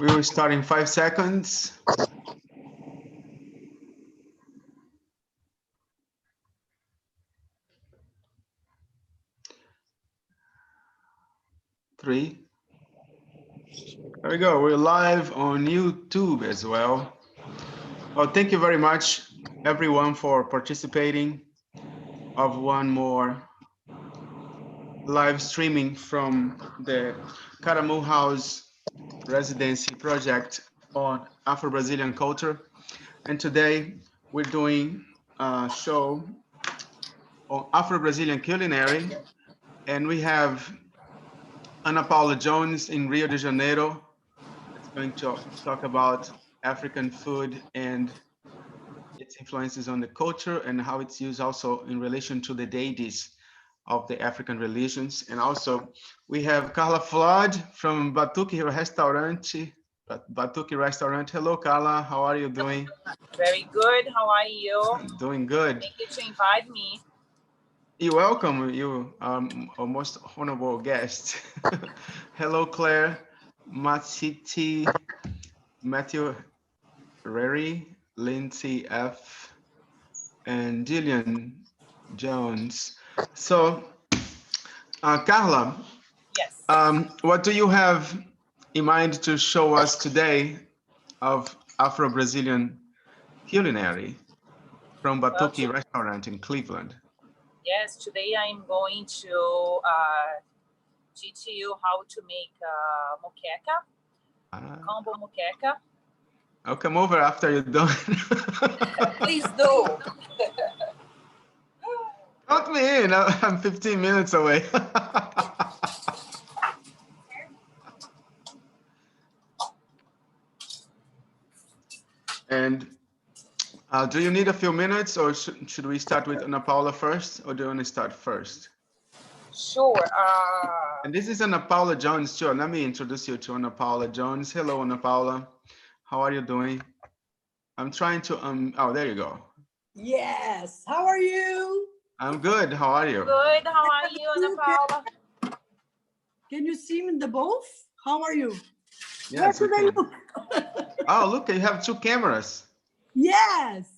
We will start in 5 seconds. Three. There we go. We're live on YouTube as well. Well, thank you very much, everyone, for participating of one more live streaming from the Caramu House Residency Project on Afro-Brazilian culture. And today we're doing a show on Afro-Brazilian culinary. And we have Ana Paula Jones in Rio de Janeiro. It's going to talk about African food and its influences on the culture and how it's used also in relation to the deities of the African religions. And also we have Carla Flood from Batuque Restaurante. Batuque Restaurant. Hello, Carla. How are you doing? Very good. How are you? Doing good. Thank you to invite me. You're welcome. You are our most honorable guest. Hello, Claire, Matiti, Matthew Rary, Lindsay F, and Jillian Jones. So, Carla, yes. What do you have in mind to show us today of Afro-Brazilian culinary from Batuque Restaurant in Cleveland? Yes, today I'm going to teach you how to make moqueca, combo moqueca. I'll come over after you're done. Please do. Count me in. I'm 15 minutes away. And do you need a few minutes, or should we start with Ana Paula first, or do you want to start first? Sure. And this is Ana Paula Jones too. Let me introduce you to Ana Paula Jones. Hello, Ana Paula. How are you doing? I'm trying to oh, there you go. Yes. How are you? I'm good. How are you? Good. How are you, Ana Paula? Can you see me the both? How are you? Yes, we can. Oh, look, you have two cameras. Yes.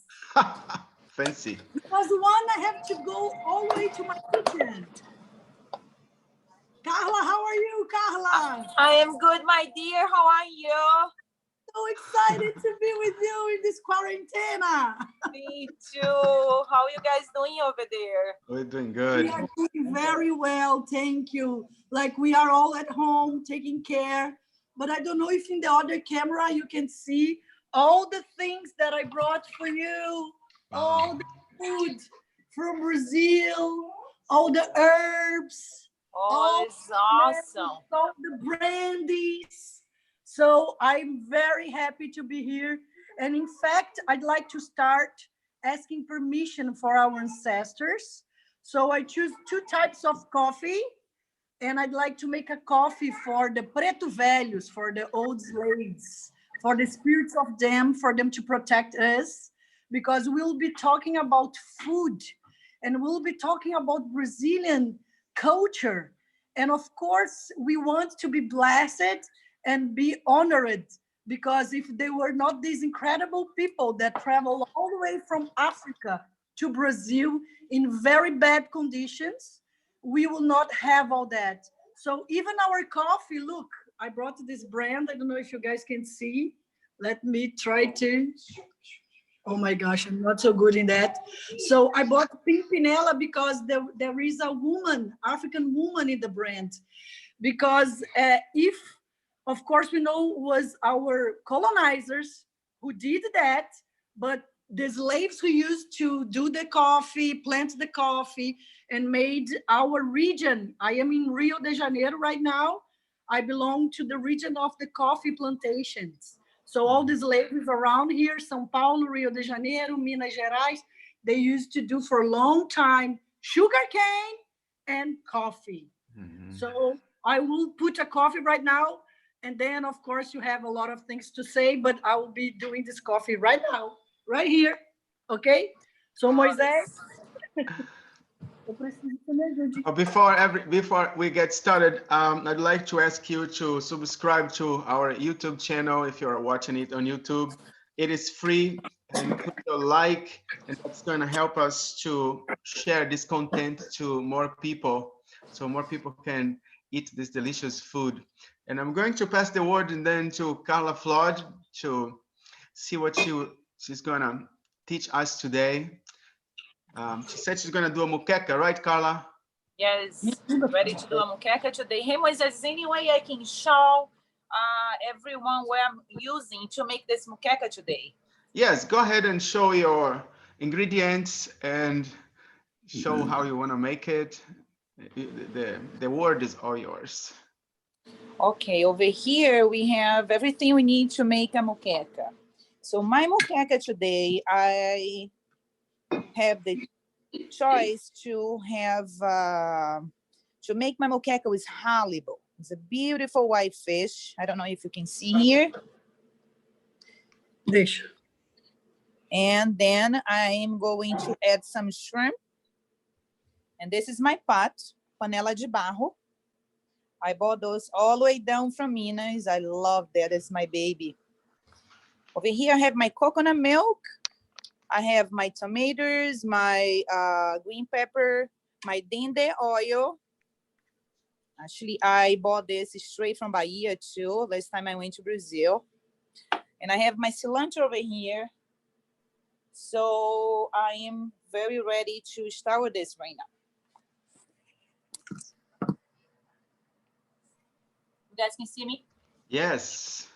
Fancy. Because one I have to go all the way to my kitchen. Carla, how are you, Carla? I am good, my dear. How are you? So excited to be with you in this quarantena. Me too. How are you guys doing over there? We're doing good. We are doing very well, thank you. Like we are all at home taking care. But I don't know if in the other camera you can see all the things that I brought for you. All the food from Brazil, all the herbs. Oh, it's awesome. All the brandies. So I'm very happy to be here. And in fact, I'd like to start asking permission for our ancestors. So I choose two types of coffee. And I'd like to make a coffee for the preto velhos, for the old slaves, for the spirits of them, for them to protect us, because we'll be talking about food and we'll be talking about Brazilian culture. And of course, we want to be blessed and be honored, because if they were not these incredible people that travel all the way from Africa to Brazil in very bad conditions, we will not have all that. So even our coffee, look, I brought this brand. I don't know if you guys can see. Let me try to. Oh my gosh, I'm not so good in that. So I bought Pimpinela because there is a woman, African woman in the brand. Because if, of course, we know was our colonizers who did that, but the slaves who used to do the coffee, plant the coffee, and made our region. I am in Rio de Janeiro right now. I belong to the region of the coffee plantations. So all the slaves around here, São Paulo, Rio de Janeiro, Minas Gerais, they used to do for a long time sugarcane and coffee. Mm-hmm. So I will put a coffee right now. And then, of course, you have a lot of things to say, but I will be doing this coffee right now. Right here, okay? So Moisés, Before we get started, I'd like to ask you to subscribe to our YouTube channel if you're watching it on YouTube. It is free, and put a like, and that's going to help us to share this content to more people, so more people can eat this delicious food. And I'm going to pass the word and then to Carla Flood to see what she's going to teach us today. She said she's going to do a moqueca, right, Carla? Yes, ready to do a moqueca today. Hey, Moises, is any way I can show everyone what I'm using to make this moqueca today? Yes, go ahead and show your ingredients and show how you want to make it. The word is all yours. Okay, over here we have everything we need to make a moqueca. So my moqueca today, I have the choice to have to make my moqueca with halibo. It's a beautiful white fish. I don't know if you can see here. Deixa. And then I'm going to add some shrimp. And this is my pot, panela de barro. I bought those all the way down from Minas. I love that. It's my baby. Over here, I have my coconut milk. I have my tomatoes, my green pepper, my dende oil. Actually, I bought this straight from Bahia too, last time I went to Brazil. And I have my cilantro over here. So I am very ready to start with this right now. You guys can see me? Yes,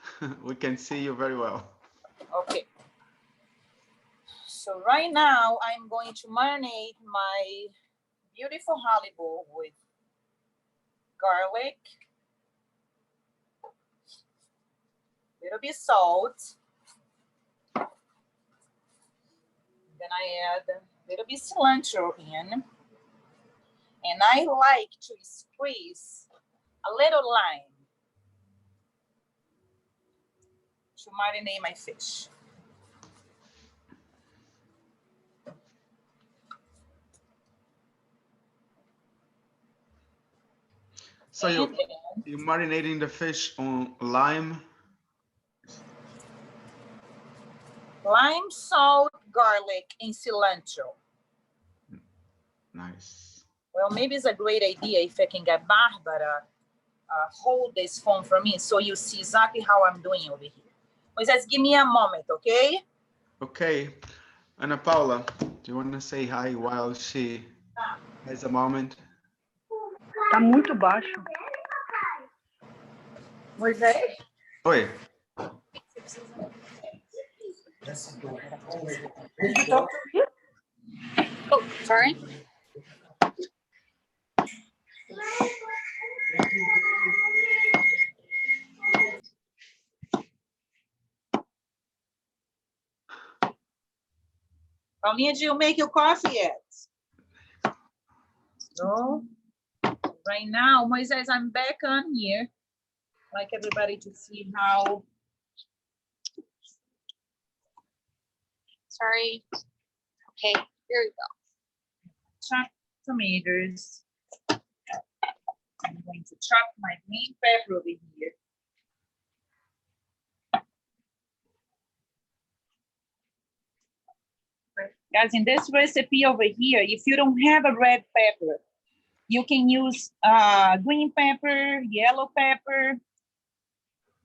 we can see you very well. Okay. So right now I'm going to marinate my beautiful halibo with garlic, little bit salt. Then I add a little bit cilantro in. And I like to squeeze a little lime to marinate my fish. So you're marinating the fish on lime? Lime, salt, garlic, and cilantro. Nice. Well, maybe it's a great idea if I can get Barbara hold this phone for me so you see exactly how I'm doing over here. Moises, give me a moment, okay? Okay. Ana Paula, do you want to say hi while she has a moment? Tá muito baixo. Moisés? Oi. Did you talk to me? Oh, sorry. Paulinha, did you make your coffee yet? No. Right now, Moises, I'm back on here. I'd like everybody to see how. Sorry. Okay, here we go. Chop tomatoes. I'm going to chop my green pepper over here. Guys, in this recipe over here, if you don't have a red pepper, you can use green pepper, yellow pepper.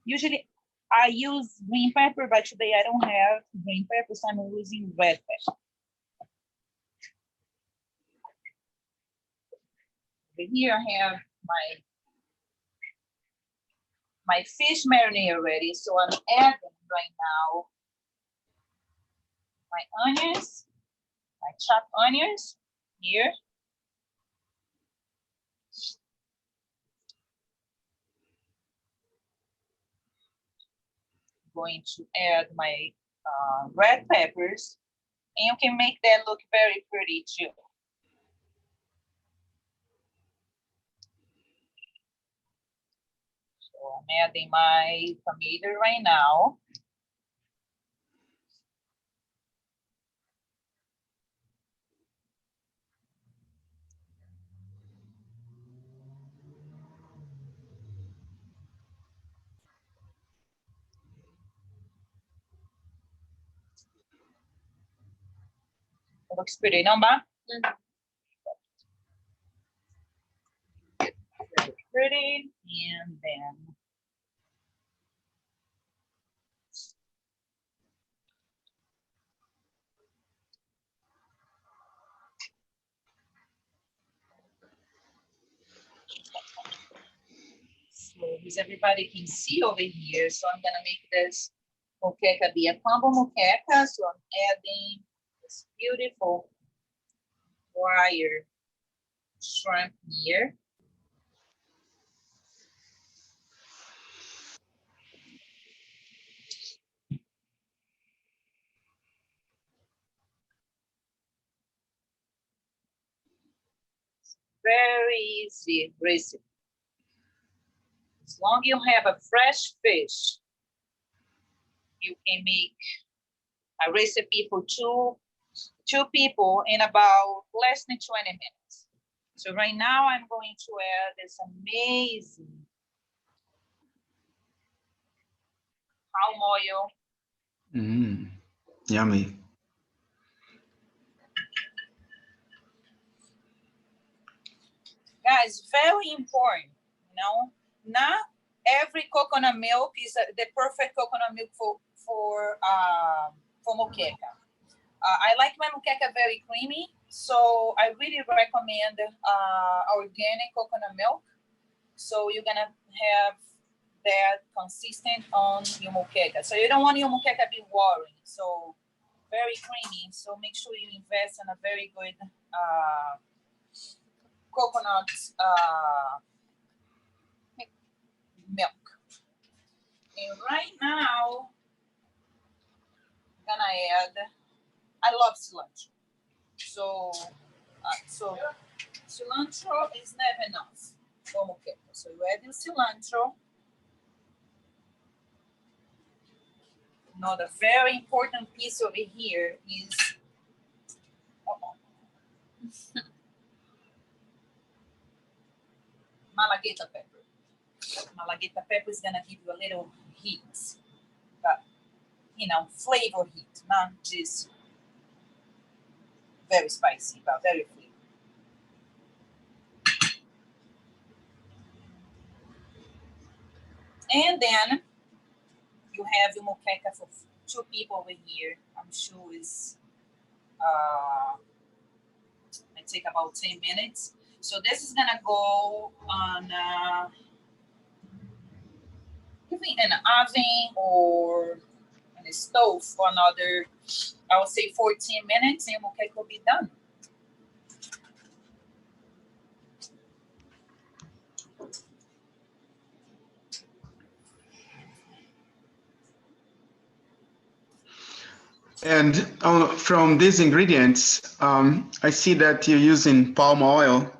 Usually I use green pepper, but today I don't have green pepper, so I'm using red pepper. Over here I have my fish marinade already, so I'm adding right now my onions, my chopped onions here. Going to add my red peppers, and you can make that look very pretty too. So I'm adding my tomato right now. It looks pretty, no, Ma? Mhm. Very pretty. And then so as everybody can see over here, so I'm gonna make this moqueca be a combo moqueca. So I'm adding this beautiful wire shrimp here. Very easy recipe. As long as you have a fresh fish, you can make a recipe for two people in about less than 20 minutes. So right now I'm going to add this amazing palm oil. Yummy. Guys, very important, not every coconut milk is the perfect coconut milk for moqueca. I like my moqueca very creamy, so I really recommend organic coconut milk. So you're gonna have that consistent on your moqueca. So you don't want your moqueca be watery, so very creamy. So make sure you invest in a very good coconut milk. And right now, I'm gonna add. I love cilantro, so cilantro is never enough for moqueca. So you add your cilantro. Another very important piece over here is malagueta pepper. Malagueta pepper is gonna give you a little heat, but flavor heat, not just very spicy, but very flavor. And then you have your moqueca for two people over here. I'm sure it's it take about 10 minutes. So this is gonna go on even in an oven or in a stove for another, I would say 14 minutes, and your moqueca will be done. And from these ingredients, I see that you're using palm oil,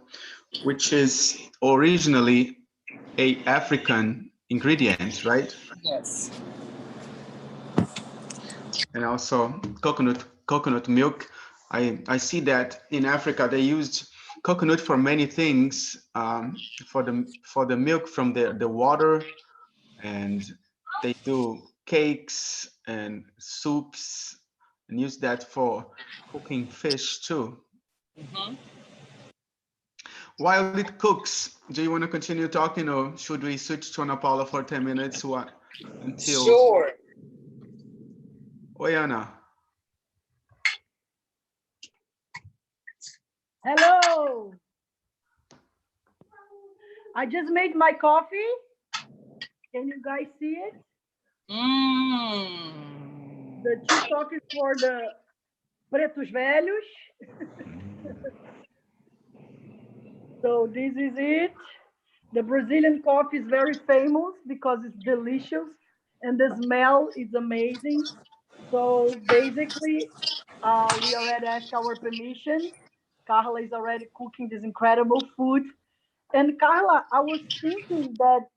which is originally a African ingredient, right? Yes. And also coconut milk. I see that in Africa they used coconut for many things, for the milk from the water, and they do cakes and soups and use that for cooking fish too. Mm-hmm. While it cooks, do you want to continue talking, or should we switch to Ana Paula for 10 minutes? Until Sure. Oi, Ana. Hello. I just made my coffee. Can you guys see it? The TikTok is for the pretos velhos. So this is it. The Brazilian coffee is very famous because it's delicious and the smell is amazing. So basically, we already asked our permission. Carla is already cooking this incredible food. And Carla, I was thinking that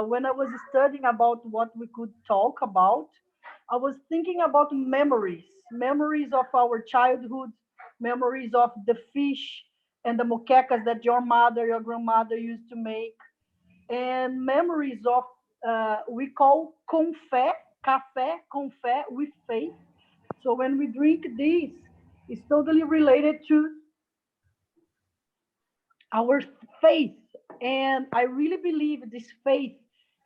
when I was studying about what we could talk about, I was thinking about memories of our childhood, memories of the fish and the moquecas that your mother, your grandmother used to make, and memories of we call confé, café, confé with faith. So when we drink this, is totally related to our faith. And I really believe this faith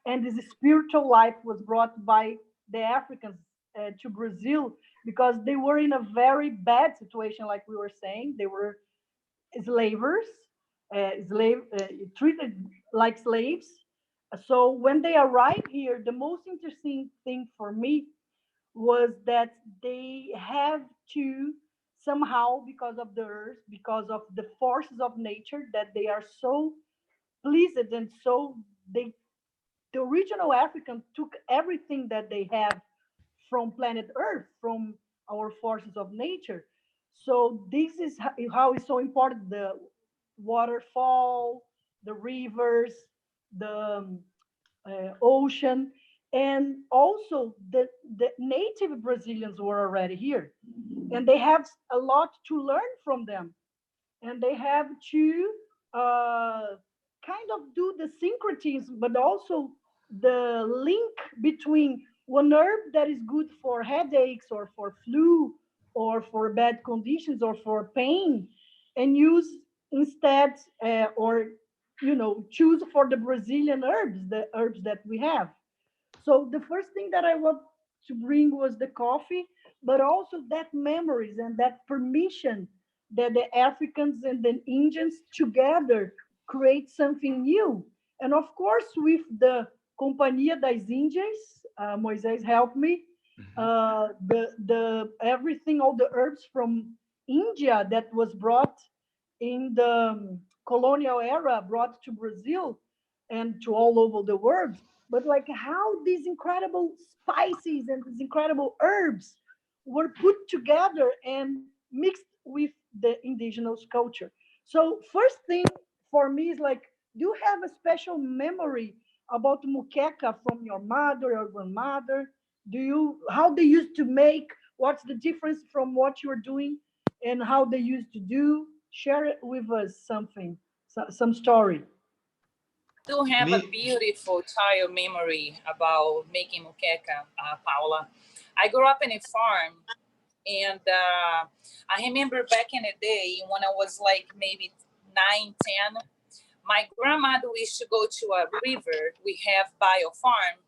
and this spiritual life was brought by the Africans to Brazil because they were in a very bad situation, like we were saying. They were slavers, treated like slaves. So when they arrived here, the most interesting thing for me was that they have to somehow, because of the earth, because of the forces of nature, that they are so pleased, and so they, the original African took everything that they have from planet Earth, from our forces of nature. So this is how it's so important: the waterfall, the rivers, the ocean, and also the native Brazilians were already here, and they have a lot to learn from them, and they have to uh, kind of do the syncretism, but also the link between one herb that is good for headaches or for flu or for bad conditions or for pain, and use instead or choose for the Brazilian herbs, the herbs that we have. So the first thing that I want to bring was the coffee, but also that memories and that permission that the Africans and the Indians together create something new. And of course, with the Companhia das Índias, Moisés helped me. Mhm. The everything, all the herbs from India that was brought in the colonial era, brought to Brazil and to all over the world, but like how these incredible spices and these incredible herbs were put together and mixed with the indigenous culture. So first thing for me is like, do you have a special memory about muqueca from your mother or grandmother? Do you, how they used to make, what's the difference from what you're doing and how they used to do? Share it with us something, some story. Do have a Me, beautiful child memory about making muqueca, Paula. I grew up in a farm, and I remember back in the day when I was like maybe 9, 10. My grandmother used to go to a river we have by a farm,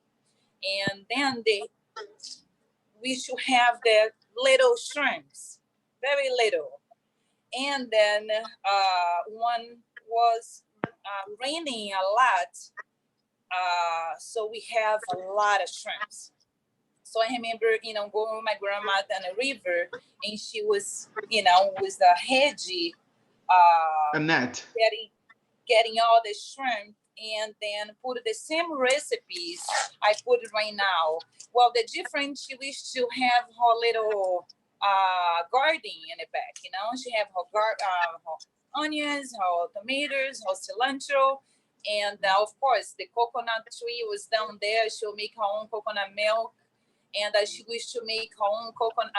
and then we should have the little shrimps, very little. And then one was raining a lot, so we have a lot of shrimps. So I remember, going with my grandmother on the river, and she was, with the hedgy, a net. getting all the shrimp, and then put the same recipes I put it right now. Well, the difference, she wished to have her little garden in the back. She have her onions, her tomatoes, her cilantro, and of course the coconut tree was down there. She'll make her own coconut milk, and she wished to make her own coconut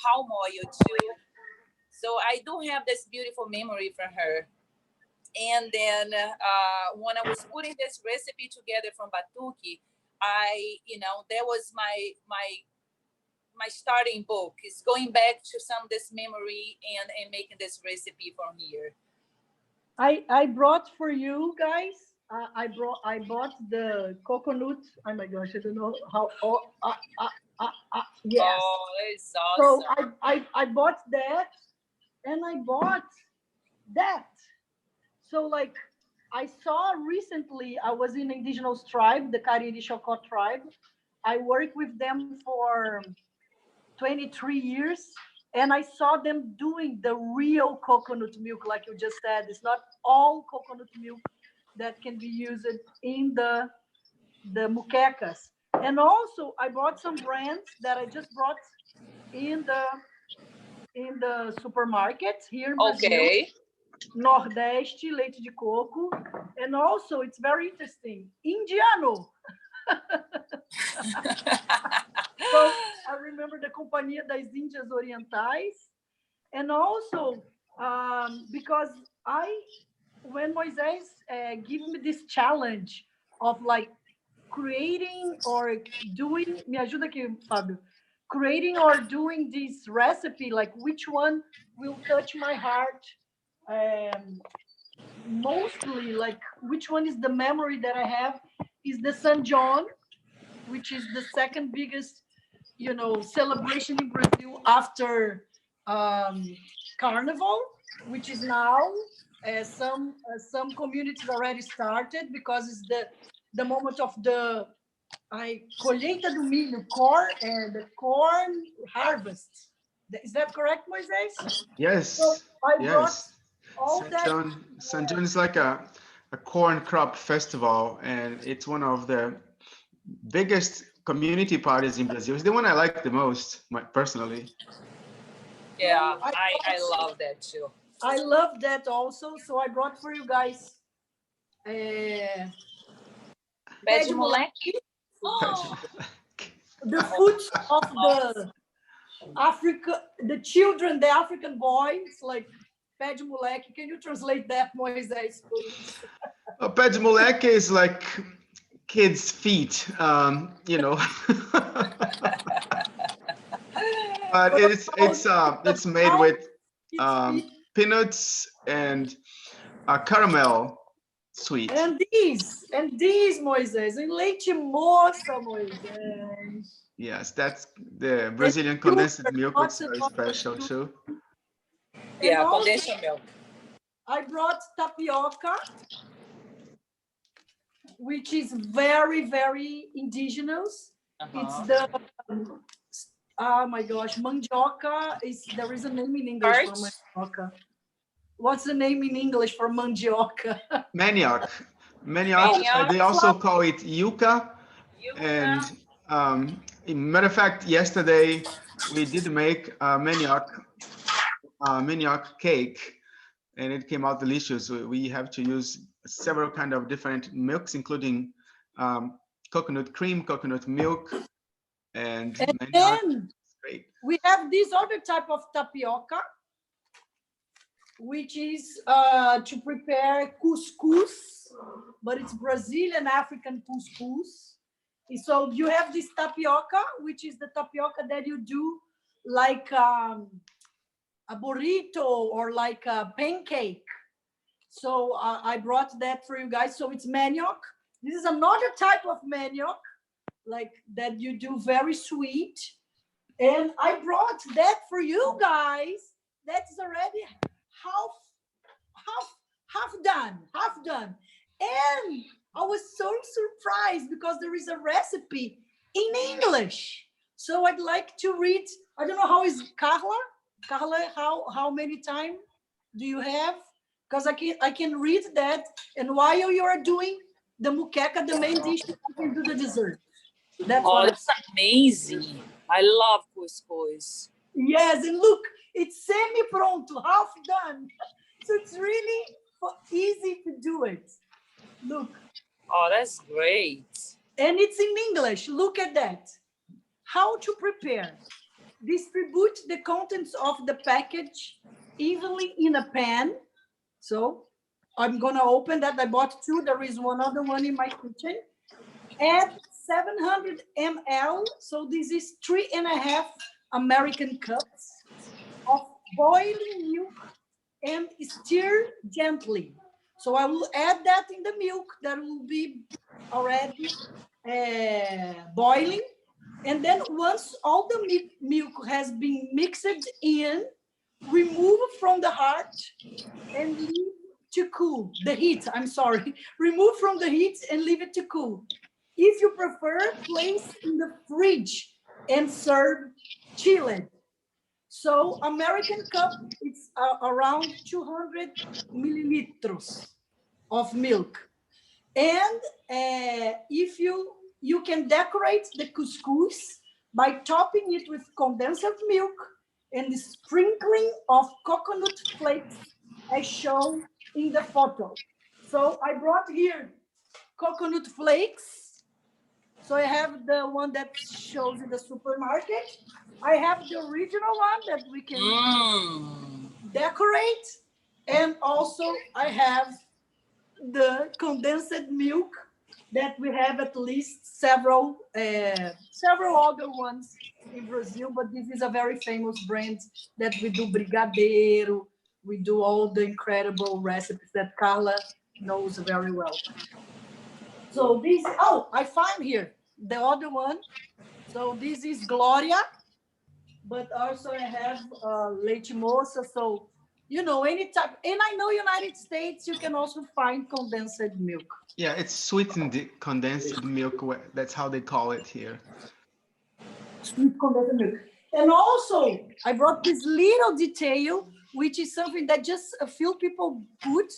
palm oil too. So I do have this beautiful memory from her. And then when I was putting this recipe together from Batuki, that was my starting book. Is going back to some of this memory and making this recipe from here. I brought for you guys. I bought the coconut. Oh my gosh, I don't know how. Oh, yes. Oh, it's So awesome. I bought that, and I bought that. So like I saw recently, I was in indigenous tribe, the Cariri Chocó tribe. I worked with them for 23 years, and I saw them doing the real coconut milk, like you just said. It's not all coconut milk that can be used in the muquecas. And also I bought some brands that I just brought in the supermarket here in Brazil. Okay. Nordeste, leite de coco. And also it's very interesting, Indiano. So I remember the Companhia das Índias Orientais. And also because when Moisés gave me this challenge of like creating or doing, me ajuda aqui, Fábio, creating or doing this recipe, like which one will touch my heart mostly, like which one is the memory that I have is the San John, which is the second biggest, you know, celebration in Brazil after Carnival, which is now some communities already started because it's the moment of the colheita do milho, corn and the corn harvest. Is that correct, Moises? So Yes, I brought yes. all that. San John is like a corn crop festival, and it's one of the biggest community parties in Brazil. It's the one I like the most, personally. Yeah, I I love that too. I love that also. So I brought for you guys uh, Pé pé de de moleque. the foot of the Africa, the children, the African boys, like pé de moleque. Can you translate that, Moises, please? Pé de moleque is like kids' feet, you know. But it's made with peanuts and caramel sweet. And these, Moises, and leite moça, Moises. Yes, that's the And Brazilian sugar, condensed milk. It's lots and very lots of special sugar. too. And Yeah, also, condensed milk. I brought tapioca, which is very, very indigenous. It's the oh my gosh, mandioca is there is a name in English for Birch. mandioca. What's the name in English for mandioca? Manioc. Manioc, they also call it yuca. And matter of fact, yesterday we did make a manioc cake, and it came out delicious. We have to use several kind of different milks, including coconut cream, coconut milk, and manioc. Then Great. we have this other type of tapioca, which is to prepare couscous, but it's Brazilian African couscous. So you have this tapioca, which is the tapioca that you do like a burrito or like a pancake. So I brought that for you guys. So it's manioc. This is another type of manioc, like that you do very sweet. And I brought that for you guys. That's already half done. And I was so surprised because there is a recipe in English. So I'd like to read. I don't know how is Carla. Carla, how many time do you have? Because I can read that, and while you are doing the muqueca, the main dish, I can do the dessert. That's that's amazing. I love couscous. Yes, and look, it's semi-pronto, half done. So it's really easy to do it. Look. Oh, that's great. And it's in English. Look at that. How to prepare. Distribute the contents of the package evenly in a pan. So I'm going to open that. I bought two. There is one other one in my kitchen. Add 700 ml. So this is 3.5 American cups of boiling milk and stir gently. So I will add that in the milk that will be already boiling. And then once all the milk has been mixed in, remove from the heat and leave to cool. The heat, I'm sorry. Remove from the heat and leave it to cool. If you prefer, place in the fridge and serve chilled. So American cup, it's around 200 milliliters of milk. And if you can decorate the couscous by topping it with condensed milk and the sprinkling of coconut flakes as shown in the photo. So I brought here coconut flakes. So I have the one that shows in the supermarket. I have the original one that we can decorate. And also I have the condensed milk that we have at least several other ones in Brazil, but this is a very famous brand that we do brigadeiro, we do all the incredible recipes that Carla knows very well. So this, oh, I find here the other one. So this is Gloria, but also I have leite moça. So, you know, any type, and I know United States, you can also find condensed milk. Yeah, it's sweetened condensed milk. That's how they call it here. Sweet condensed milk. And also, I brought this little detail, which is something that just a few people put.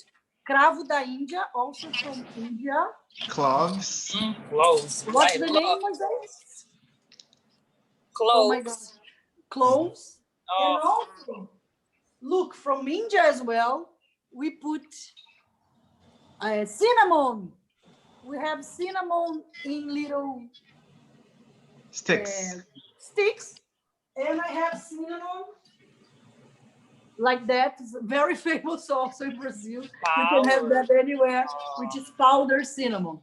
Cravo da Índia, also from India. Cloves. Cloves. What's the name of this? Cloves. Oh my God. Cloves. Oh. And also, look, from India as well, we put cinnamon. We have cinnamon in little Sticks. Sticks. And I have cinnamon like that. It's very famous also in Brazil. You can have that anywhere, which is powdered cinnamon.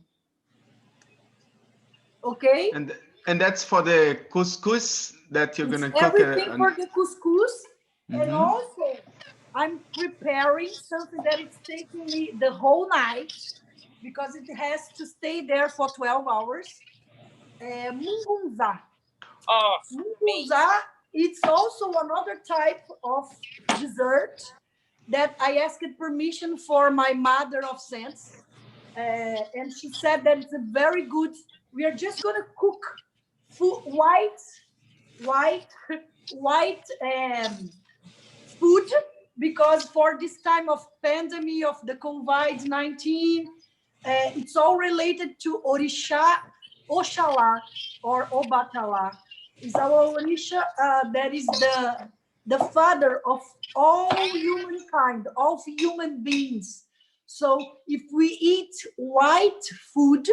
Okay? And that's for the couscous that you're gonna cook. Everything for the couscous. And also, I'm preparing something that is taking me the whole night because it has to stay there for 12 hours. Mungunzá. Oh, Mungunzá, it's also another type of dessert that I asked permission for my mother of sense. And she said that it's a very good, we are just going to cook white food, because for this time of pandemic of the COVID-19, it's all related to Orisha, Oxalá, or Obatalá. Is our Orisha that is the father of all humankind, of human beings. So if we eat white food,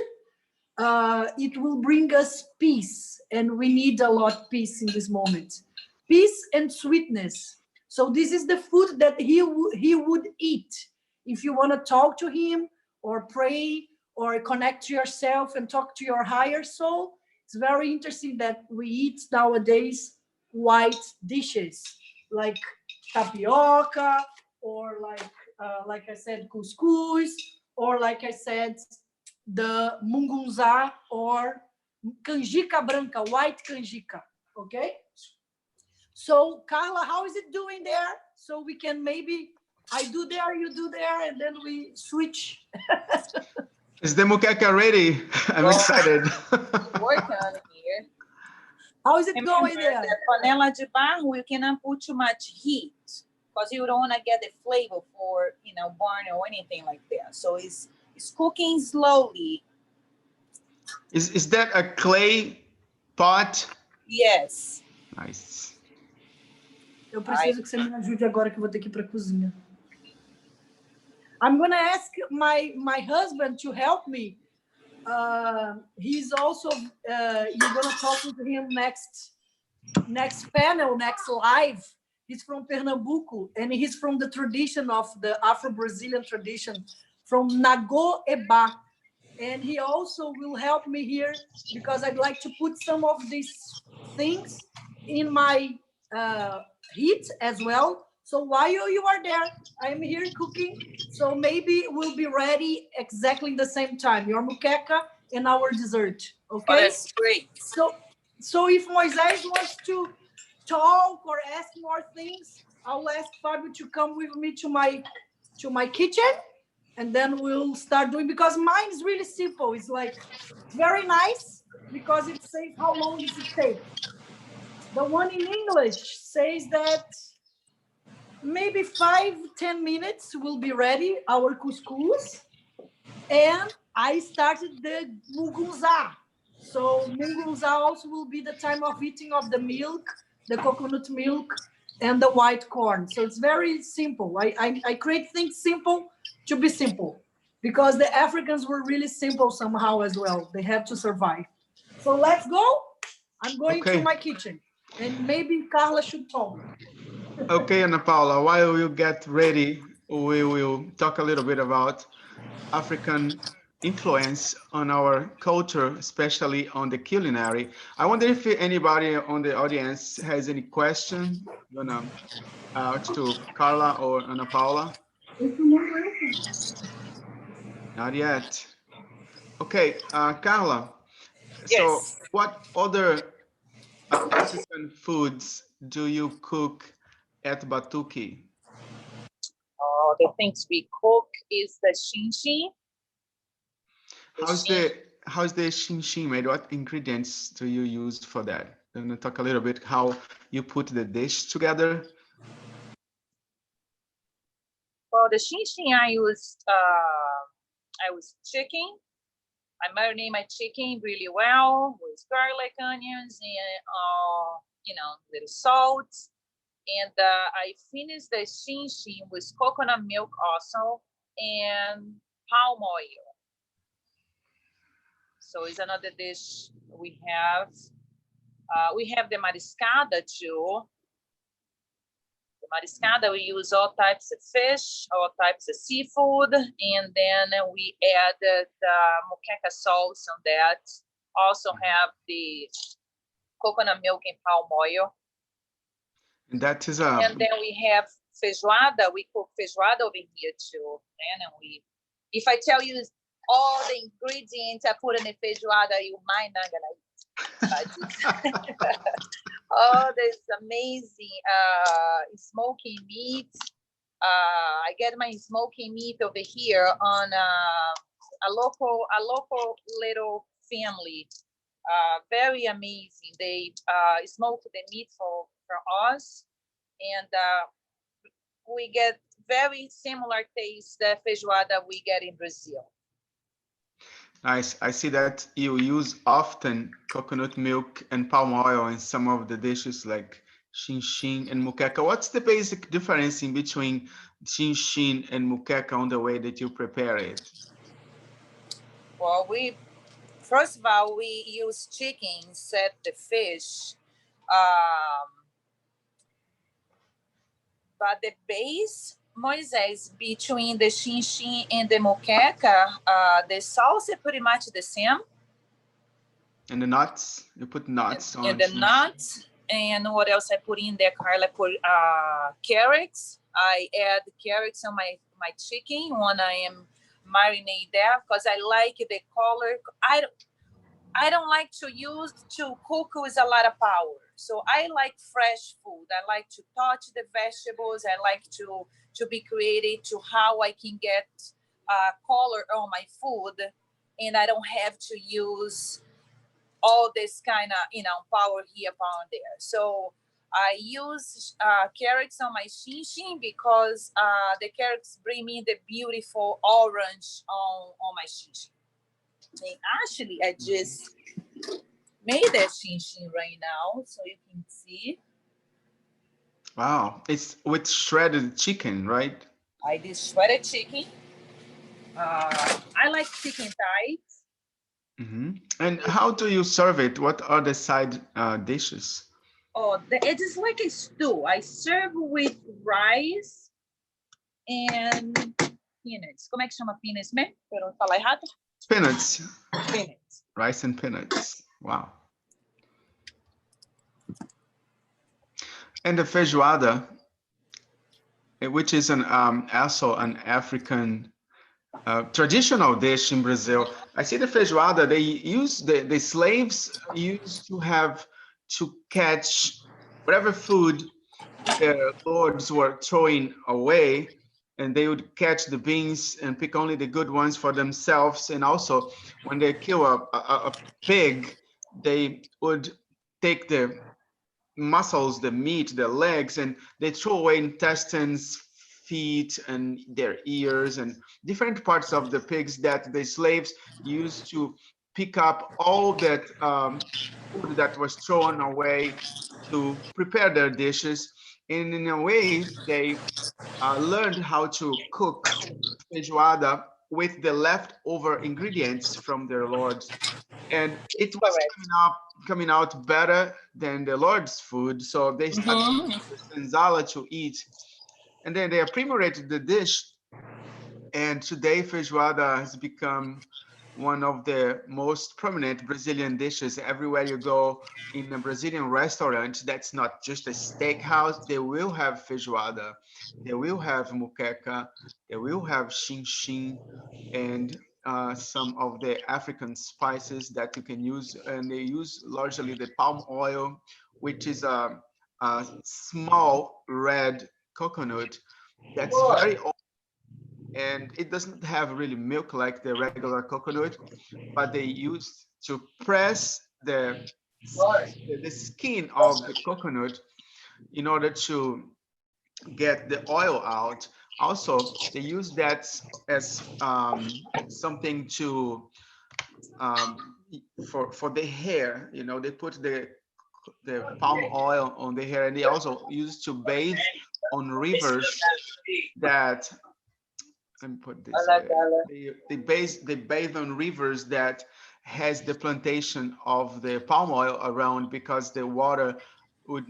it will bring us peace, and we need a lot of peace in this moment. Peace and sweetness. So this is the food that he would eat. If you want to talk to him or pray or connect to yourself and talk to your higher soul, it's very interesting that we eat nowadays white dishes like tapioca, or like I said, couscous, or like I said, the mungunzá or canjica branca, white canjica. Okay? So, Carla, how is it doing there? So we can maybe, I do there, you do there, and then we switch. Is the muqueca ready? I'm excited. Working on it here. How is it going there? The panela de barro, you cannot put too much heat because you don't want to get the flavor for, burn or anything like that. So it's cooking slowly. Is that a clay pot? Yes. Nice. Eu preciso que você me ajude agora que eu vou ter que ir para a cozinha. I'm going to ask my husband to help me. He's also, you're going to talk with him next panel, next live. He's from Pernambuco, and he's from the tradition of the Afro-Brazilian tradition, from Nago Eba. And he also will help me here because I'd like to put some of these things in my heat as well. So while you are there, I'm here cooking. So maybe we'll be ready exactly the same time. Your muqueca and our dessert. Okay? Oh, that's great. So if Moisés wants to talk or ask more things, I'll ask Fabio to come with me to my kitchen, and then we'll start doing, because mine is really simple. It's like very nice because it says how long does it take. The one in English says that maybe 5-10 minutes will be ready, our couscous. And I started the mungunzá. So mungunzá also will be the time of eating of the milk, the coconut milk, and the white corn. So it's very simple. I create things simple to be simple, because the Africans were really simple somehow as well. They have to survive. So let's go. I'm going to my kitchen, and maybe Carla should talk. Okay, Ana Paula, while you get ready, we will talk a little bit about African influence on our culture, especially on the culinary. I wonder if anybody on the audience has any question to Carla or Ana Paula. Not yet. Okay, Carla. So, Yes. what other African foods do you cook at Batuki? The things we cook is the shinshi. How's the shin made? What ingredients do you use for that? Can you talk a little bit how you put the dish together? For the shinshi, I use chicken. I marinate my chicken really well with garlic, onions, and little salt. And I finish the shin with coconut milk also and palm oil. So it's another dish we have. We have the mariscada too. The mariscada, we use all types of fish, all types of seafood, and then we add the moqueca sauce on that. Also have the coconut milk and palm oil. And that is And then we have feijoada. We cook feijoada over here too. And if I tell you all the ingredients I put in the feijoada, you might not gonna eat. Oh, this amazing smoky meat. I get my smoky meat over here on a local little family. Very amazing. They smoke the meat for us, and we get very similar taste the feijoada we get in Brazil. nice. I see that you use often coconut milk and palm oil in some of the dishes like shin and muqueca. What's the basic difference in between shin and muqueca on the way that you prepare it? Well, first of all, we use chicken instead the fish. But the base, Moisés, between the shin and the moqueca, the sauce is pretty much the same. And the nuts, you put nuts on And the nuts, and what else I put in there, Carla? I put carrots. I add carrots on my chicken when I am marinate there because I like the color. I don't like to cook with a lot of power. So I like fresh food. I like to touch the vegetables. I like to be creative to how I can get color on my food, and I don't have to use all this kind of power here, power there. So I use carrots on my shin because the carrots bring me the beautiful orange on my shin. And actually, I just made that shin right now, so you can see. Wow, it's with shredded chicken, right? I did shredded chicken. I like chicken thighs. Mm-hmm. And how do you serve it? What are the side dishes? Oh, it is like a stew. I serve with rice and peanuts. Como é que chama peanuts mesmo? Para não falar errado. Peanuts. Peanuts. Rice and peanuts. Wow. And the feijoada, which is also an African traditional dish in Brazil. I see the feijoada, they use the slaves used to have to catch whatever food their lords were throwing away, and they would catch the beans and pick only the good ones for themselves. And also when they kill a pig, they would take the muscles, the meat, the legs, and they throw away intestines, feet, and their ears, and different parts of the pigs that the slaves used to pick up all that food that was thrown away to prepare their dishes. And in a way, they learned how to cook feijoada with the leftover ingredients from their lords, and it was coming out better than the Lord's food. So they started the senzala to eat, and then they aprimerated the dish. And today, feijoada has become one of the most prominent Brazilian dishes. Everywhere you go in a Brazilian restaurant, that's not just a steakhouse, they will have feijoada, they will have muqueca, they will have chin and some of the African spices that you can use. And they use largely the palm oil, which is a small red coconut that's very old, and it doesn't have really milk like the regular coconut, but they use to press the skin of the coconut in order to get the oil out. Also, they use that as something to for the hair. You know, they put the palm oil on the hair, and they also use to bathe on rivers that, let me put this way. They bathe on rivers that has the plantation of the palm oil around, because the water would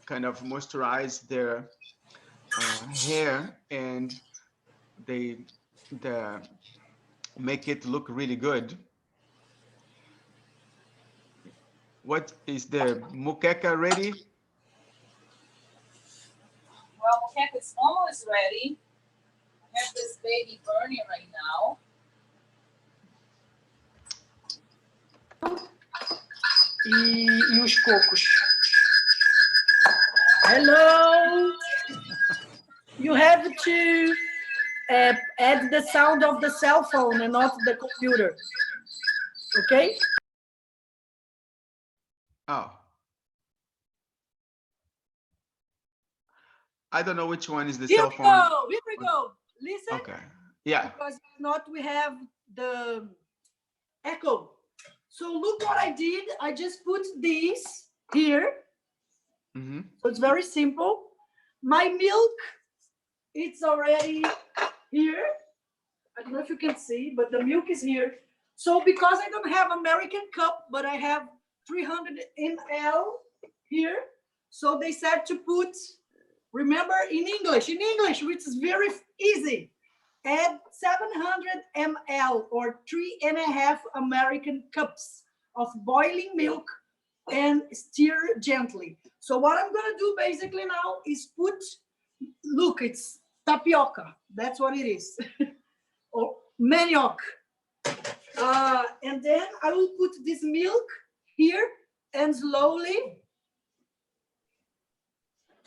kind of moisturize their hair, and they the make it look really good. What is the muqueca ready? Well, moqueca is almost ready. I have this baby burning right now. E os cocos. Hello. You have to add the sound of the cell phone and not the computer. Okay? Oh, I don't know which one is the Here cell we phone. go. Here we go. Listen. Okay. Yeah. Because if not, we have the echo. So look what I did. I just put this here. Mm-hmm. So it's very simple. My milk, it's already here. I don't know if you can see, but the milk is here. So because I don't have American cup, but I have 300 ml here. So they said to put, remember in English, which is very easy, add 700 ml or 3.5 American cups of boiling milk and stir gently. So what I'm going to do basically now is put, look, it's tapioca. That's what it is. Or manioc. And then I will put this milk here and slowly.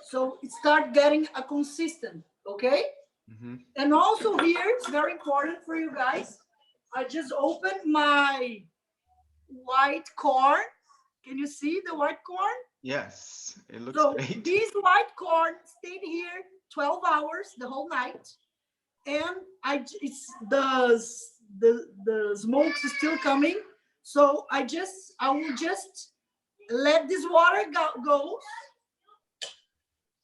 So it start getting a consistent, okay? Mm-hmm. And also here, it's very important for you guys. I just opened my white corn. Can you see the white corn? Yes, it looks So great. this white corn stayed here 12 hours the whole night. And it's the smoke is still coming. So I will just let this water go.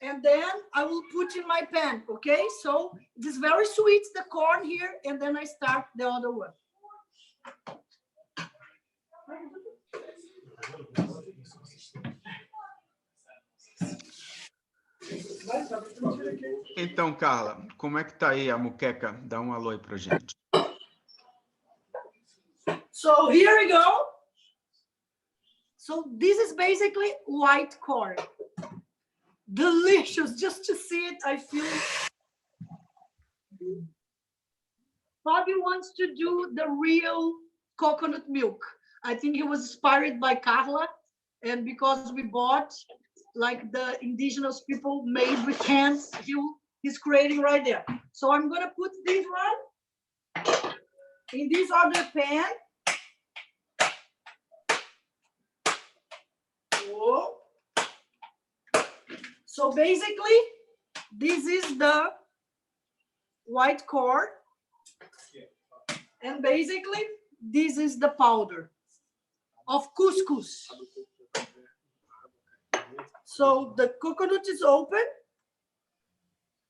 And then I will put in my pan, okay? So it is very sweet, the corn here, and then I start the other one. Então, Carla, como é que tá aí a muqueca? Dá um alô aí pra gente. So here we go. So this is basically white corn. Delicious. Just to see it, I feel. Bobby wants to do the real coconut milk. I think he was inspired by Carla, and because we bought like the indigenous people made with hands, he's creating right there. So I'm gonna put this one in this other pan. Whoa. So basically, this is the white corn. And basically, this is the powder of couscous. So the coconut is open.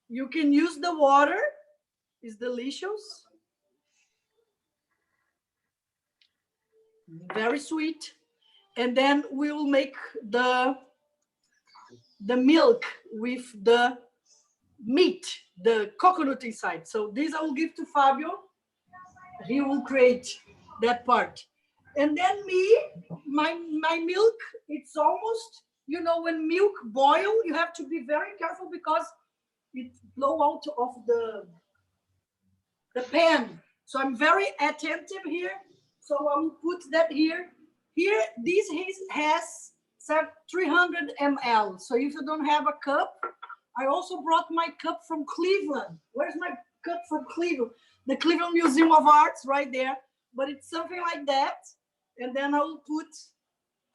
You can use the water. It's delicious. Very sweet. And then we will make the milk with the meat, the coconut inside. So this I will give to Fabio. He will create that part. And then me, my milk, it's almost, you know, when milk boil, you have to be very careful because it blow out of the pan. So I'm very attentive here. So I will put that here. Here, this has 300 ml. So if you don't have a cup, I also brought my cup from Cleveland. Where's my cup from Cleveland? The Cleveland Museum of Arts right there. But it's something like that. And then I will put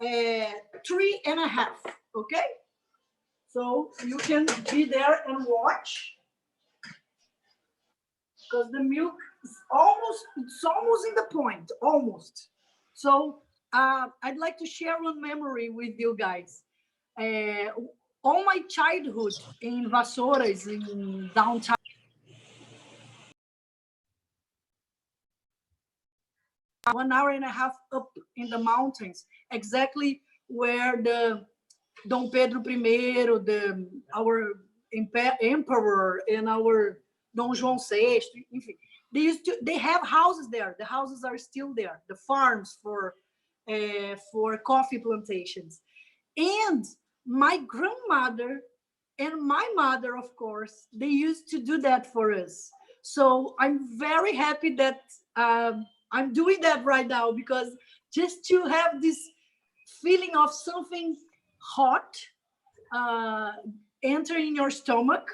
3.5. Okay? So you can be there and watch. Because the milk is it's almost in the point, almost. So I'd like to share one memory with you guys. All my childhood in Vassouras, in downtown, 1.5 hours up in the mountains, exactly where the Dom Pedro I, our emperor, and our Dom João VI, they have houses there. The houses are still there. The farms for coffee plantations. And my grandmother and my mother, of course, they used to do that for us. So I'm very happy that I'm doing that right now, because just to have this feeling of something hot entering your stomach,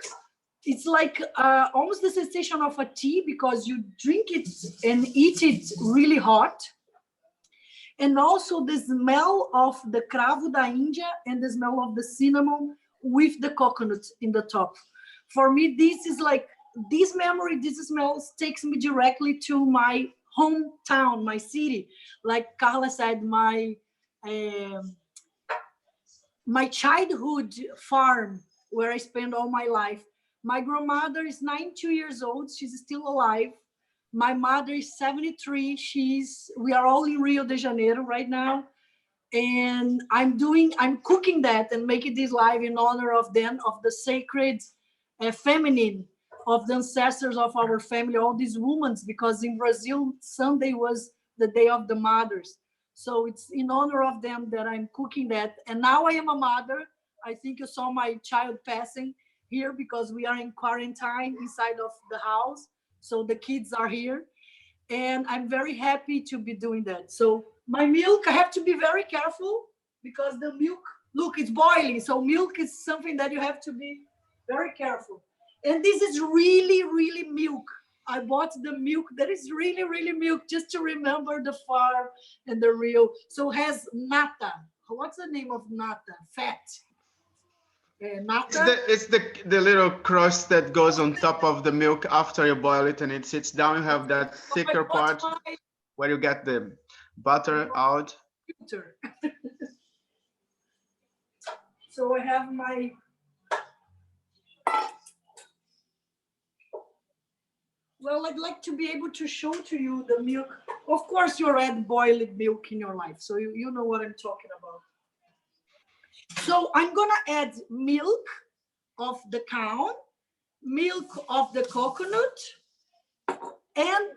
it's like almost the sensation of a tea, because you drink it and eat it really hot. And also the smell of the cravo da India and the smell of the cinnamon with the coconut in the top. For me, this is like, this memory, this smell takes me directly to my hometown, my city. Like Carla said, my childhood farm where I spent all my life. My grandmother is 92 years old. She's still alive. My mother is 73. We are all in Rio de Janeiro right now. And I'm cooking that and making this live in honor of them, of the sacred feminine, of the ancestors of our family, all these women, because in Brazil, Sunday was the day of the mothers. So it's in honor of them that I'm cooking that. And now I am a mother. I think you saw my child passing here because we are in quarantine inside of the house. So the kids are here. And I'm very happy to be doing that. So my milk, I have to be very careful because the milk, look, it's boiling. So milk is something that you have to be very careful. And this is really, really milk. I bought the milk that is really, really milk, just to remember the farm and the real. So it has nata. What's the name of nata? Fat. Nata. It's the little crust that goes on top of the milk after you boil it and it sits down. You have that thicker part where you get the butter out. So I have my well, I'd like to be able to show to you the milk. Of course, you already boiled milk in your life, so you know what I'm talking about. So I'm gonna add milk of the cow, milk of the coconut, and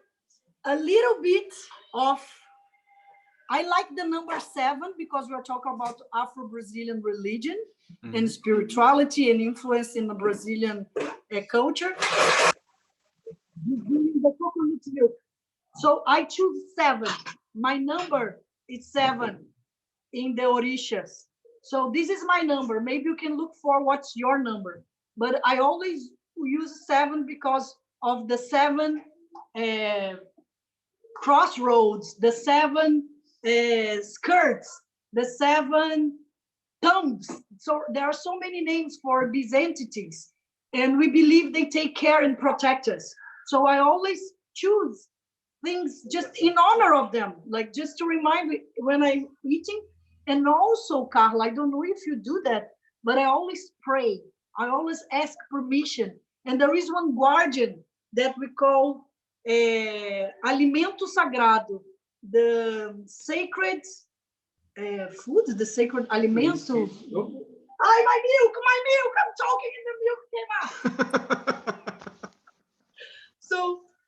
a little bit of, I like the number 7 because we're talking about Afro-Brazilian religion and spirituality and influence in the Brazilian culture. The coconut milk. So I choose 7. My number is 7 in the Orishas. So this is my number. Maybe you can look for what's your number. But I always use 7 because of the 7 crossroads, the 7 skirts, the 7 tongues. So there are so many names for these entities. And we believe they take care and protect us. So I always choose things just in honor of them, like just to remind me when I'm eating. And also, Carla, I don't know if you do that, but I always pray. I always ask permission. And there is one guardian that we call alimento sagrado, the sacred food, the sacred alimento. My milk, I'm talking and the milk came out. So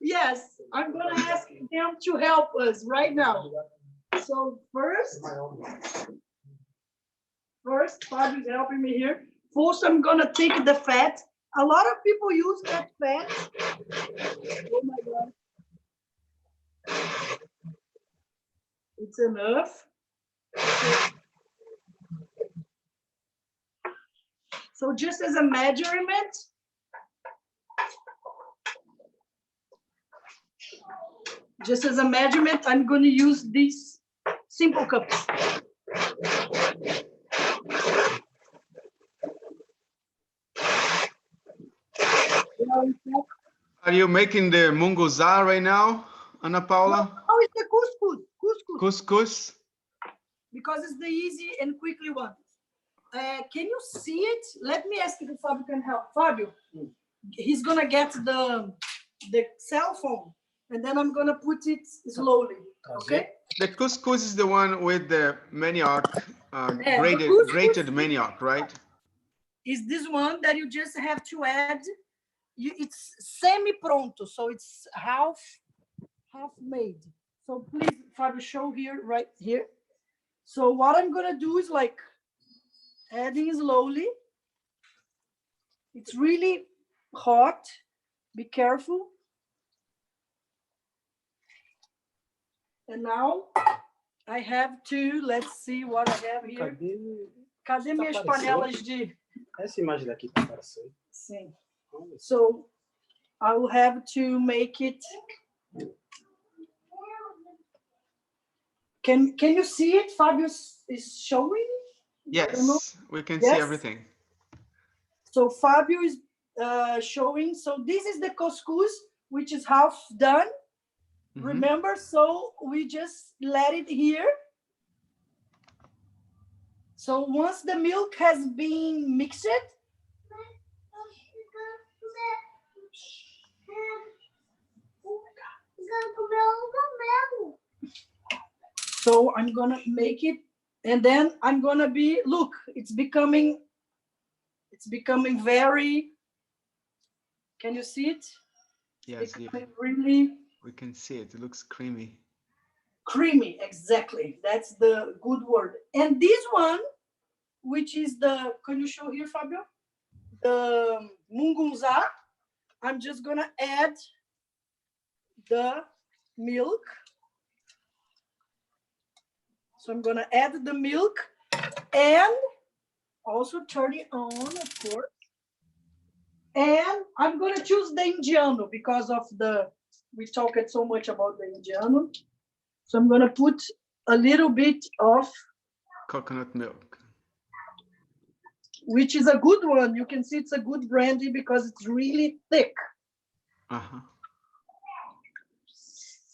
yes, I'm gonna ask them come to help us right now. So first, Fabio is helping me here. First, I'm gonna take the fat. A lot of people use that fat. Oh my God. It's enough. So just as a measurement, I'm going to use these simple cups. Are you making the munguzá right now, Ana Paula? Oh, it's the couscous. Couscous? Because it's the easy and quickly one. Can you see it? Let me ask if Fabio can help. Fabio, he's going to get the cell phone, and then I'm going to put it slowly, okay? The couscous is the one with the manioc, grated manioc, right? Is this one that you just have to add. It's semi-pronto, so it's half made. So please, Fabio, show here, right here. So what I'm going to do is like adding slowly. It's really hot. Be careful. And now I have to, let's see what I have here. Cadê minhas panelas de... Essa imagem daqui tá aparecendo. Sim. So I will have to make it. Can you see it? Fabio is showing? Yes, we can see everything. So Fabio is showing. So this is the couscous, which is half done. Remember, so we just let it here. So once the milk has been mixed, so I'm gonna make it, and then I'm gonna be, look, it's becoming very, can you see it? Yes, really, we can see it. It looks creamy. Creamy, exactly. That's the good word. And this one, which is the, can you show here, Fabio? The mungunzá. I'm just gonna add the milk. So I'm gonna add the milk and also turn it on, of course. And I'm gonna choose the Indiano because of we talked so much about the Indiano. So I'm gonna put a little bit of coconut milk, which is a good one. You can see it's a good brandy because it's really thick.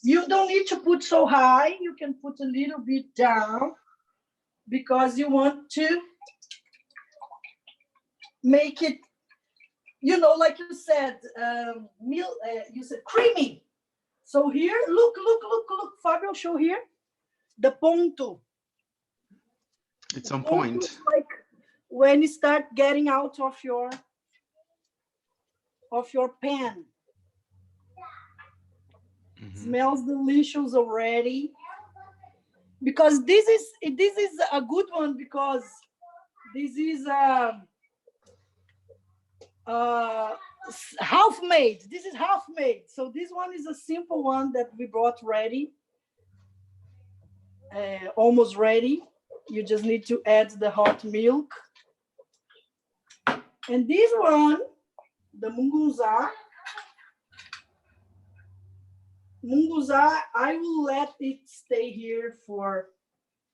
You don't need to put so high. You can put a little bit down because you want to make it, you know, like you said, you said creamy. So here, look, Fabio, show here. The ponto. It's on point. It's like when you start getting out of your pan. Smells delicious already. Because this is a good one because this is half made. This is half made. So this one is a simple one that we brought ready. Almost ready. You just need to add the hot milk. And this one, the mungunzá, I will let it stay here for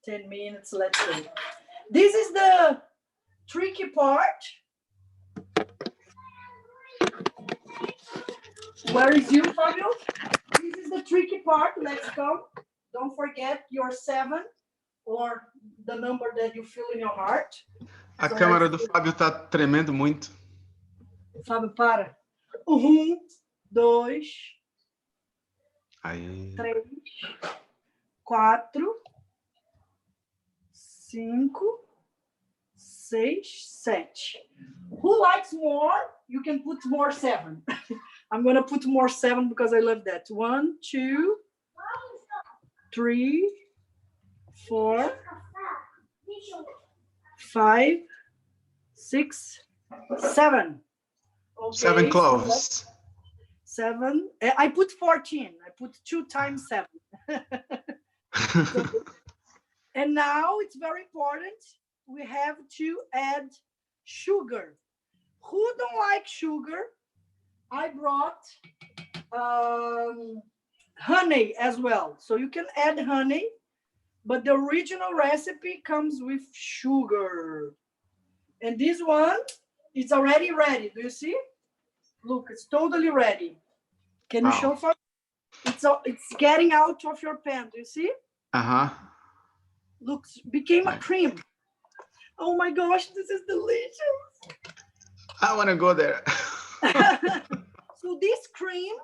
10 minutes, let's say. This is the tricky part. Where is you, Fabio? This is the tricky part. Let's go. Don't forget your 7 or the number that you feel in your heart. A câmera do Fábio tá tremendo muito. Fábio, para. 1, 2, Aí. 3, 4, 5, 6, 7. Who likes more? You can put more 7. I'm going to put more 7 because I love that. 1, 2, 3, 4, 5, 6, 7. Okay, 7 so cloves. 7. I put 14. I put 2 times 7. And now it's very important. We have to add sugar. Who don't like sugar? I brought honey as well. So you can add honey, but the original recipe comes with sugar. And this one is already ready. Do you see? Look, it's totally ready. Can you show for? It's getting out of your pan. Do you see? Uh-huh. Looks became a cream. Oh my gosh, this is delicious. I want to go there. So this cream,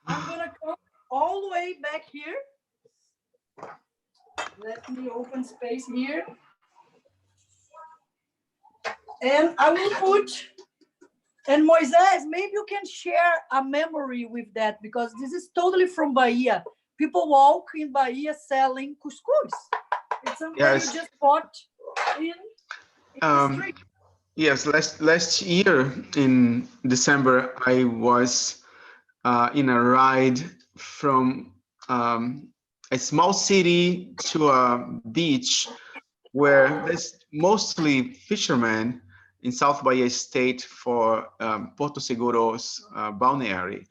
I'm gonna come all the way back here. Let me open space here. And I will put, and Moises, maybe you can share a memory with that, because this is totally from Bahia. People walk in Bahia selling couscous. It's something you just bought in the street. Yes, last year in December, I was in a ride from a small city to a beach where there's mostly fishermen in South Bahia State for Porto Seguro's balneary.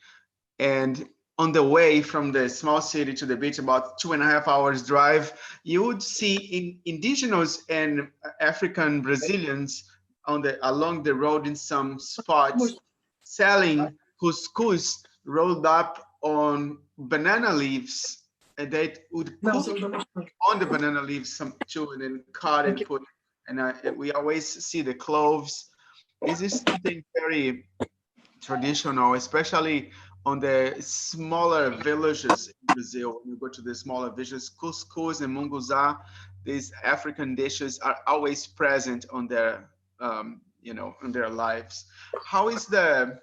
And on the way from the small city to the beach, about 2.5 hours drive, you would see indigenous and African Brazilians along the road in some spots selling couscous rolled up on banana leaves, and they would cook on the banana leaves some too, and then cut and put. And we always see the cloves. This is something very traditional, especially on the smaller villages in Brazil. When you go to the smaller villages, couscous and munguzá, these African dishes are always present on their, in their lives. How is the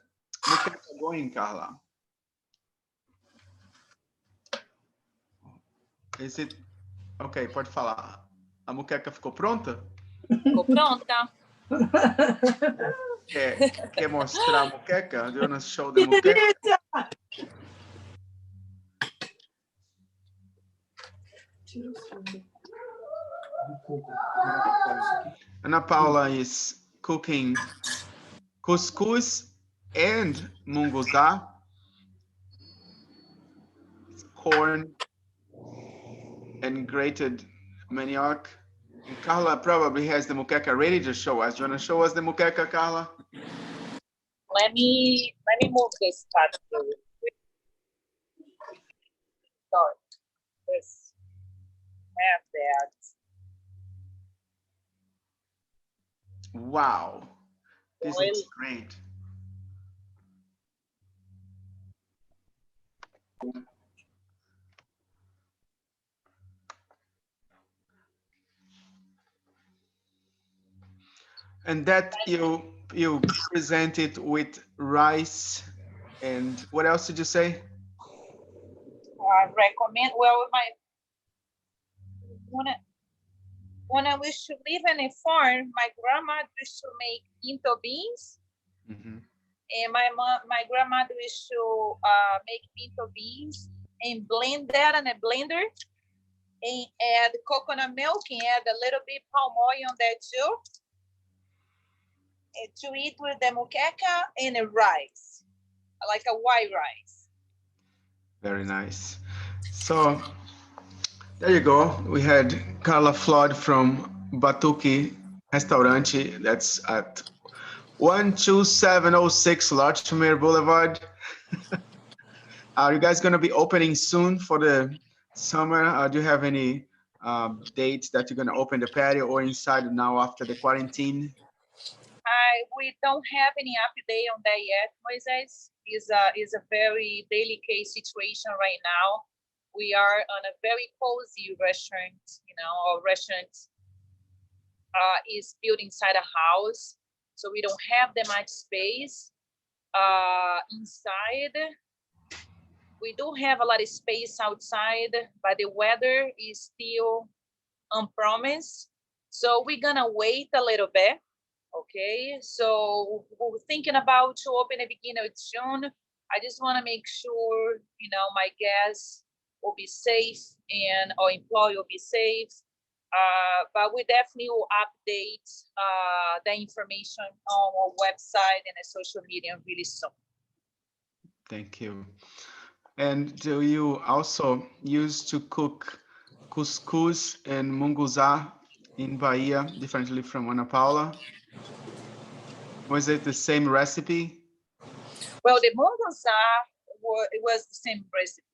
muqueca going, Carla? Is it okay? Pode falar. A muqueca ficou pronta? Ficou pronta. Quer mostrar a muqueca? Do you want to show the muqueca? Ana Paula is cooking couscous and munguzá. It's corn and grated manioc. And Carla probably has the muqueca ready to show us. Do you want to show us the muqueca, Carla? Let me move this part. Sorry. This have that. Wow, this looks great. And that you present it with rice, and what else did you say? I recommend, well, when I used to live in a farm, my grandma used to make pinto beans. And my grandmother used to make pinto beans and blend that in a blender and add coconut milk and add a little bit palm oil on that too. And to eat with the muqueca and a rice, like a white rice. Very nice. So there you go. We had Carla Flood from Batuque Restaurante. That's at 12706 Larchmere Boulevard. Are you guys going to be opening soon for the summer? Do you have any dates that you're going to open the patio or inside now after the quarantine? We don't have any update on that yet, Moises. Is a very delicate situation right now. We are on a very cozy restaurant. Our restaurant is built inside a house, so we don't have that much space inside. We do have a lot of space outside, but the weather is still unpromised. So we're gonna wait a little bit. Okay, so we're thinking about to open the beginning of June. I just want to make sure, my guests will be safe and our employee will be safe. But we definitely will update the information on our website and the social media really soon. Thank you. And do you also use to cook couscous and munguzá in Bahia differently from Ana Paula? Was it the same recipe? Well, the munguzá it was the same recipe.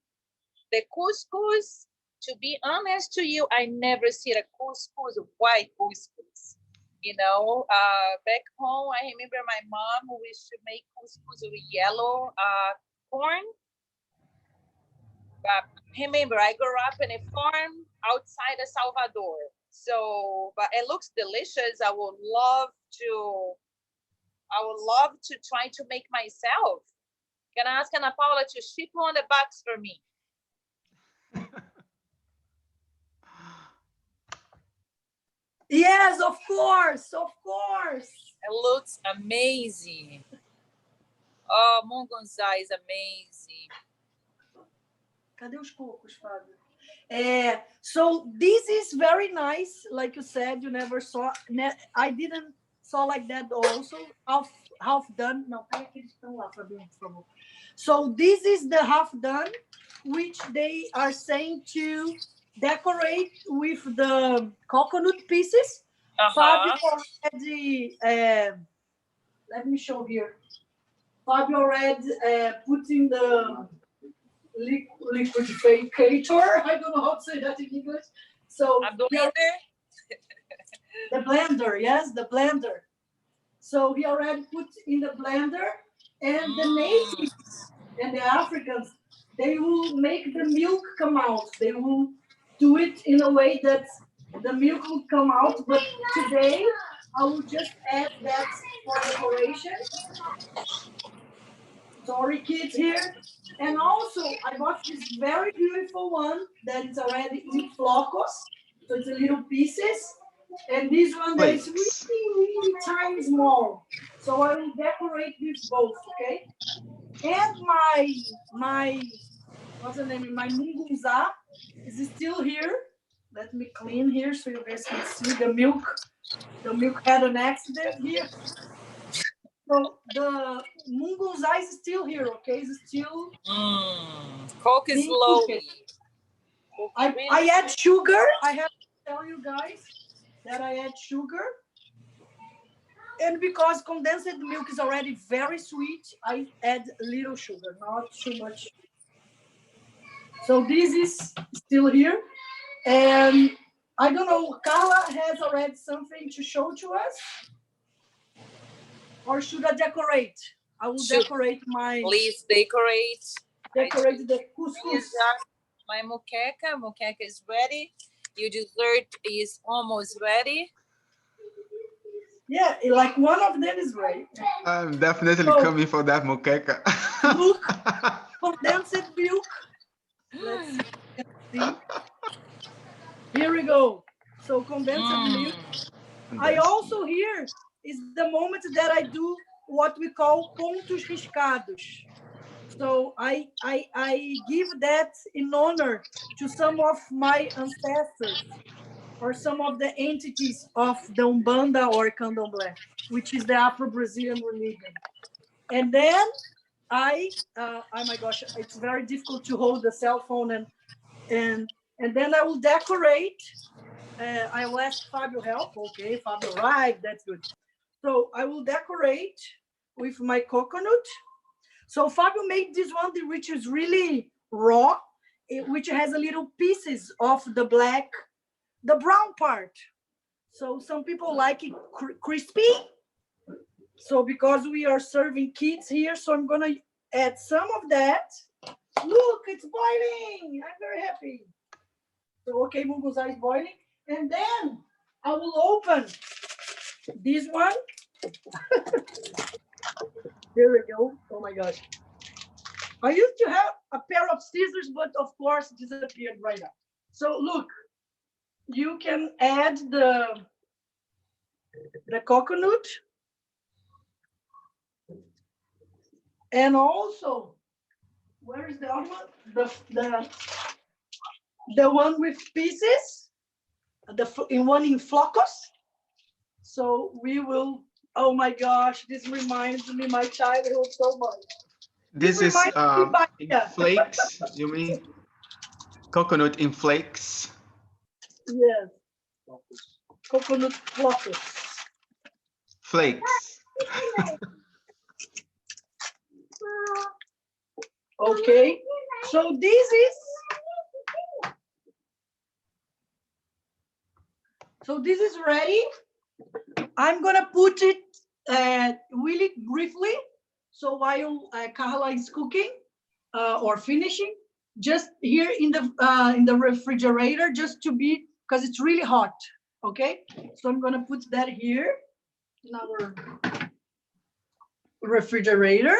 The couscous, to be honest to you, I never see a couscous, white couscous. Back home, I remember my mom who used to make couscous with yellow corn. But remember, I grew up in a farm outside of Salvador. So, but it looks delicious. I would love to try to make myself. Can I ask Ana Paula to ship on the box for me? Yes, of course, of course. It looks amazing. Oh, munguzá is amazing. Cadê os cocos, Fábio? So this is very nice. Like you said, you never saw. I didn't saw like that also. Half done. Não, peraí que eles estão lá, Fabinho, por favor. So this is the half done, which they are saying to decorate with the coconut pieces. Fabio already, let me show here. Fabio already putting the liquidificator. I don't know how to say that in English. So a blender. The blender, yes, the blender. So he already put in the blender, and the natives and the Africans, they will make the milk come out. They will do it in a way that the milk will come out. But today, I will just add that for decoration. Sorry, kids here. And also, I bought this very beautiful one that is already in flocos. So it's a little pieces. And this one that is really, really tiny small. So I will decorate with both, okay? And my what's the name? My munguzá is still here. Let me clean here so you guys can see the milk. The milk had an accident here. So the munguzá is still here, okay? It's still cook it slowly. I add sugar. I have to tell you guys that I add sugar. And because condensed milk is already very sweet, I add little sugar, not too much. So this is still here. And I don't know, Carla has already something to show to us? Or should I decorate? I will decorate my... Please decorate. Decorate the couscous. My moqueca. Moqueca is ready. Your dessert is almost ready. Yeah, like one of them is ready. I'm definitely coming for that moqueca. Look, condensed milk. Let's see. Here we go. So condensed milk. I also here is the moment that I do what we call pontos riscados. So I give that in honor to some of my ancestors or some of the entities of the Umbanda or Candomblé, which is the Afro-Brazilian religion. And then oh my gosh, it's very difficult to hold the cell phone and then I will decorate. I will ask Fabio help. Okay, Fabio, right, that's good. So I will decorate with my coconut. So Fabio made this one, which is really raw, which has a little pieces of the brown part. So some people like it crispy. So because we are serving kids here, so I'm gonna add some of that. Look, it's boiling. I'm very happy. So okay, munguzá is boiling. And then I will open this one. Here we go. Oh my gosh. I used to have a pair of scissors, but of course disappeared right now. So look, you can add the coconut, and also, where is the other one? The one with pieces, one in flocos. So we will. Oh my gosh, this reminds me my childhood so much. This is reminds me by in flakes. You mean coconut in flakes? yes, coconut flocos. Flakes. Okay, so this is ready. I'm gonna put it really briefly. So while Carla is cooking or finishing, just here in the refrigerator, just to be, because it's really hot. Okay, so I'm gonna put that here in our refrigerator,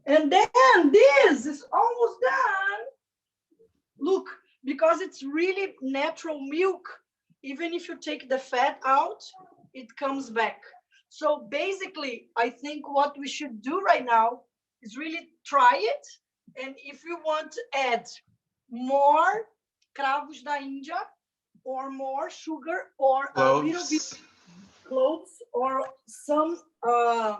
and then this is almost done. Look, because it's really natural milk. Even if you take the fat out, it comes back. So basically, I think what we should do right now is really try it. And if you want to add more cravos da Índia or more sugar or a little bit cloves or some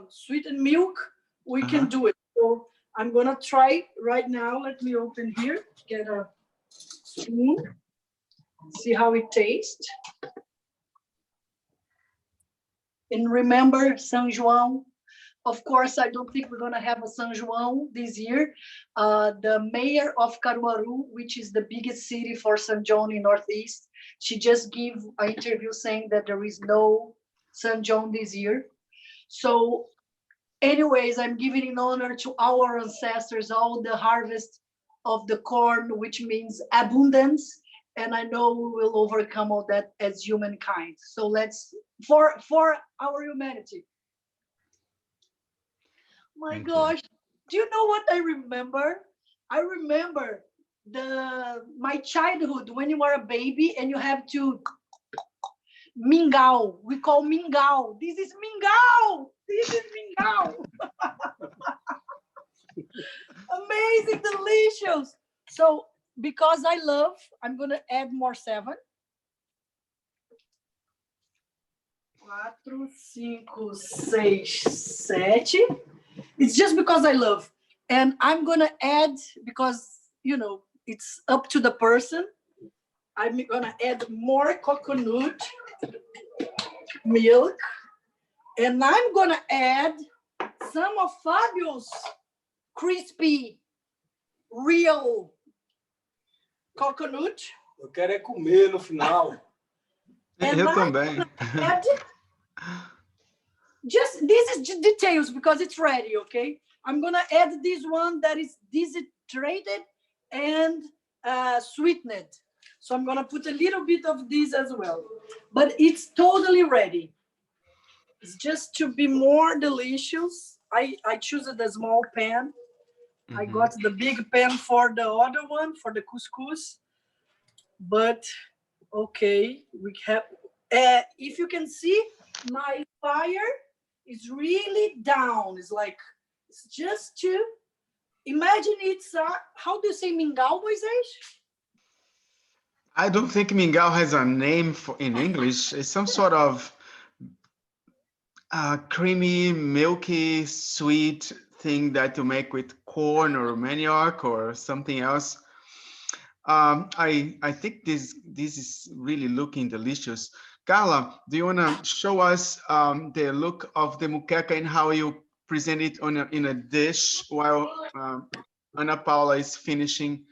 sweetened milk, we can do it. So I'm gonna try right now. Let me open here, get a spoon, see how it tastes. And remember São João. Of course, I don't think we're gonna have a São João this year. The mayor of Caruaru, which is the biggest city for São João in Northeast, she just gave an interview saying that there is no São João this year. So anyways, I'm giving in honor to our ancestors, all the harvest of the corn, which means abundance. And I know we will overcome all that as humankind. So let's, for our humanity. My gosh, do you know what I remember? I remember my childhood when you were a baby and you have to mingau. We call mingau. This is mingau. This is mingau. Amazing, delicious. So because I love, I'm gonna add more 7. 4, 5, 6, 7. It's just because I love. And I'm gonna add, because you know it's up to the person, I'm gonna add more coconut milk, and I'm gonna add some of Fabio's crispy real coconut. Eu quero é comer no final. And Eu também. add, just this is just details because it's ready. Okay, I'm gonna add this one that is dehydrated and sweetened. So I'm gonna put a little bit of this as well, but it's totally ready. It's just to be more delicious. I choose the small pan. I got the big pan for the other one, for the couscous. But okay, we have, if you can see, my fire is really down. It's like, it's just to imagine it's, how do you say mingau, Moisés? I don't think mingau has a name in English. It's some sort of creamy, milky, sweet thing that you make with corn or manioc or something else. I think this is really looking delicious. Carla, do you want to show us the look of the muqueca and how you present it in a dish while Ana Paula is finishing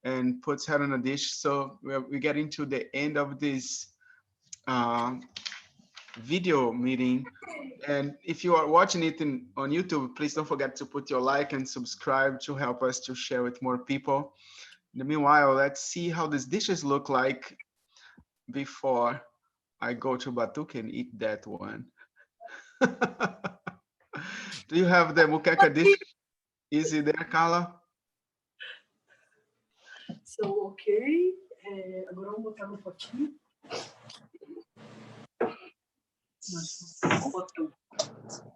and puts her on a dish? So we're getting to the end of this video meeting, and if you are watching it on YouTube, please don't forget to put your like and subscribe to help us to share with more people. In the meanwhile, let's see how these dishes look like before I go to Batuque and eat that one. Do you have the muqueca dish? Easy there, Carla. So, ok. Agora vamos botar no potinho.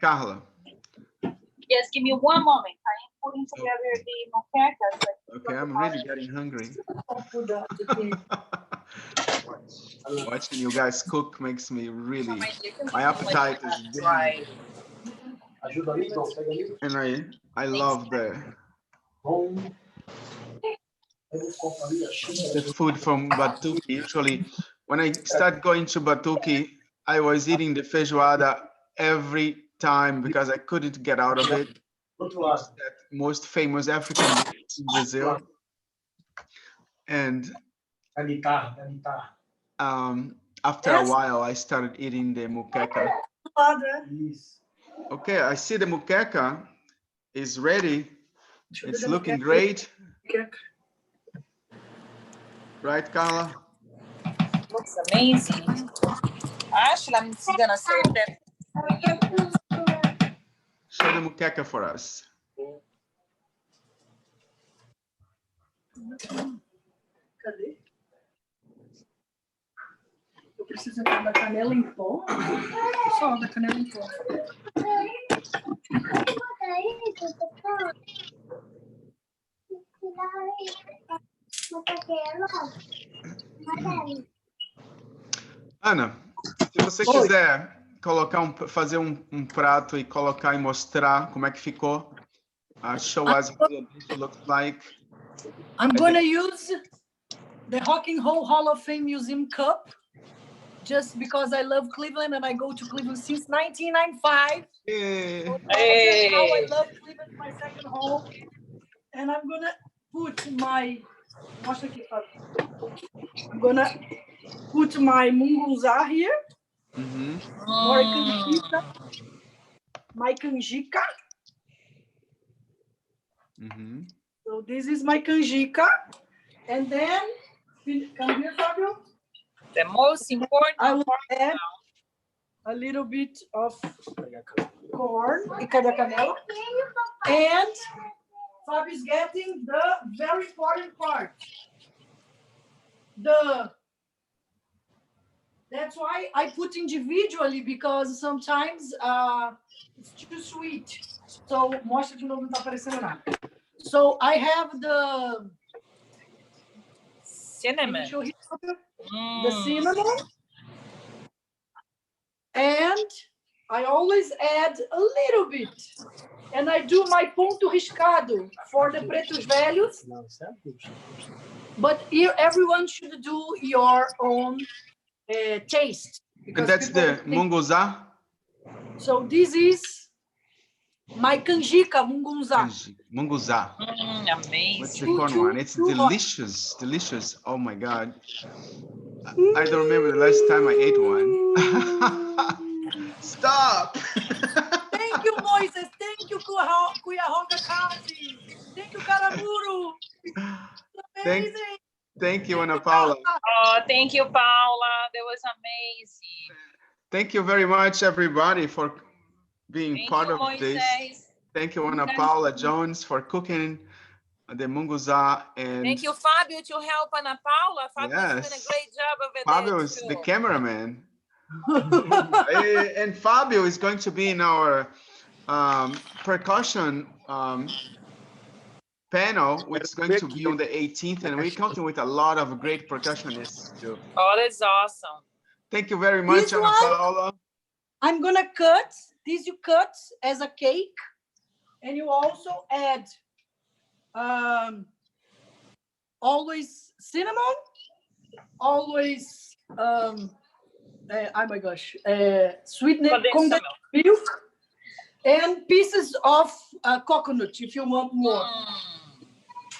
Carla. Yes, give me one moment. I am putting together the moquecas. Okay, I'm really getting hungry. Watching you guys cook makes me really, my appetite is big. And I love the food from Batuque. Usually, when I start going to Batuque, I was eating the feijoada every time because I couldn't get out of it. It's that most famous African dish in Brazil. And after a while, I started eating the muqueca. Okay, I see the muqueca is ready. It's looking great. Right, Carla? Looks amazing. Actually, I'm gonna save that. Show the muqueca for us. Cadê? Eu preciso entrar da canela em pó. Só da canela em pó. Ana, se você quiser colocar fazer um prato e colocar e mostrar como é que ficou, show us what the dish looks like. I'm gonna use the Rock and Roll Hall of Fame Museum cup, just because I love Cleveland and I go to Cleveland since 1995. Hey. So just how I love Cleveland, my second home. And I'm gonna put my, I'm gonna put my mungunzá here. My canjica. So this is my canjica. And then, come here, Fabio. The most important I will part add now. a little bit of corn, canela, and Fabio is getting the very important part. That's why I put individually, because sometimes it's too sweet. So, mostra de novo, não tá aparecendo nada. So I have the Cinnamon. The cinnamon. And I always add a little bit. And I do my ponto riscado for the pretos velhos. But here, everyone should do your own taste. And that's the munguzá? So this is my canjica mungunzá. Munguzá. Amazing. What's the corn one? It's delicious, delicious. Oh my God. I don't remember the last time I ate one. Stop. Thank you, Moises. Thank you, Cuiahonga Kasi. Thank you, Caramuru. Amazing. Thank you, Ana Paula. Oh, thank you, Paula. That was amazing. Thank you very much, everybody, for being part of this. Thank you, Ana Paula Jones, for cooking the munguzá. And thank you, Fabio, to help Ana Paula. Fabio is doing a great job over there. Fabio is the cameraman. And Fabio is going to be in our percussion panel, which is going to be on the 18th, and we're counting with a lot of great percussionists too. Oh, that's awesome. Thank you very much, Ana Paula. I'm gonna cut these. You cut as a cake, and you also add always cinnamon, always oh my gosh, sweetened condensed milk, and pieces of coconut if you want more.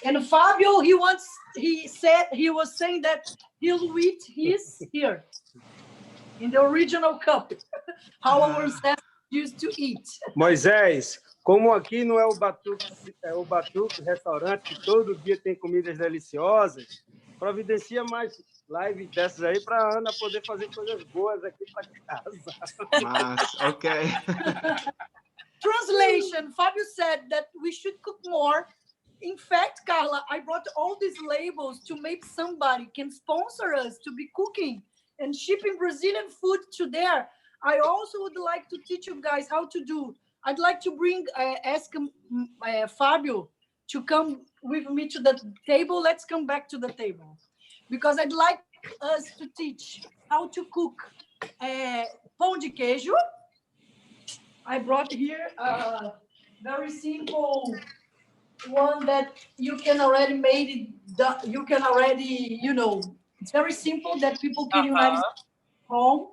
And Fabio, he was saying that he'll eat his here in the original cup, how our ancestors used to eat. Moisés, como aqui não é o Batuque restaurante que todo dia tem comidas deliciosas, providencia mais lives dessas aí para a Ana poder fazer coisas boas aqui para casa. Mas, ok. Translation, Fabio said that we should cook more. In fact, Carla, I brought all these labels to maybe somebody can sponsor us to be cooking and shipping Brazilian food to there. I also would like to teach you guys how to do. I'd like to ask Fabio to come with me to the table. Let's come back to the table. Because I'd like us to teach how to cook pão de queijo. I brought here a very simple one that you can already made it. You can already, it's very simple that people can United home.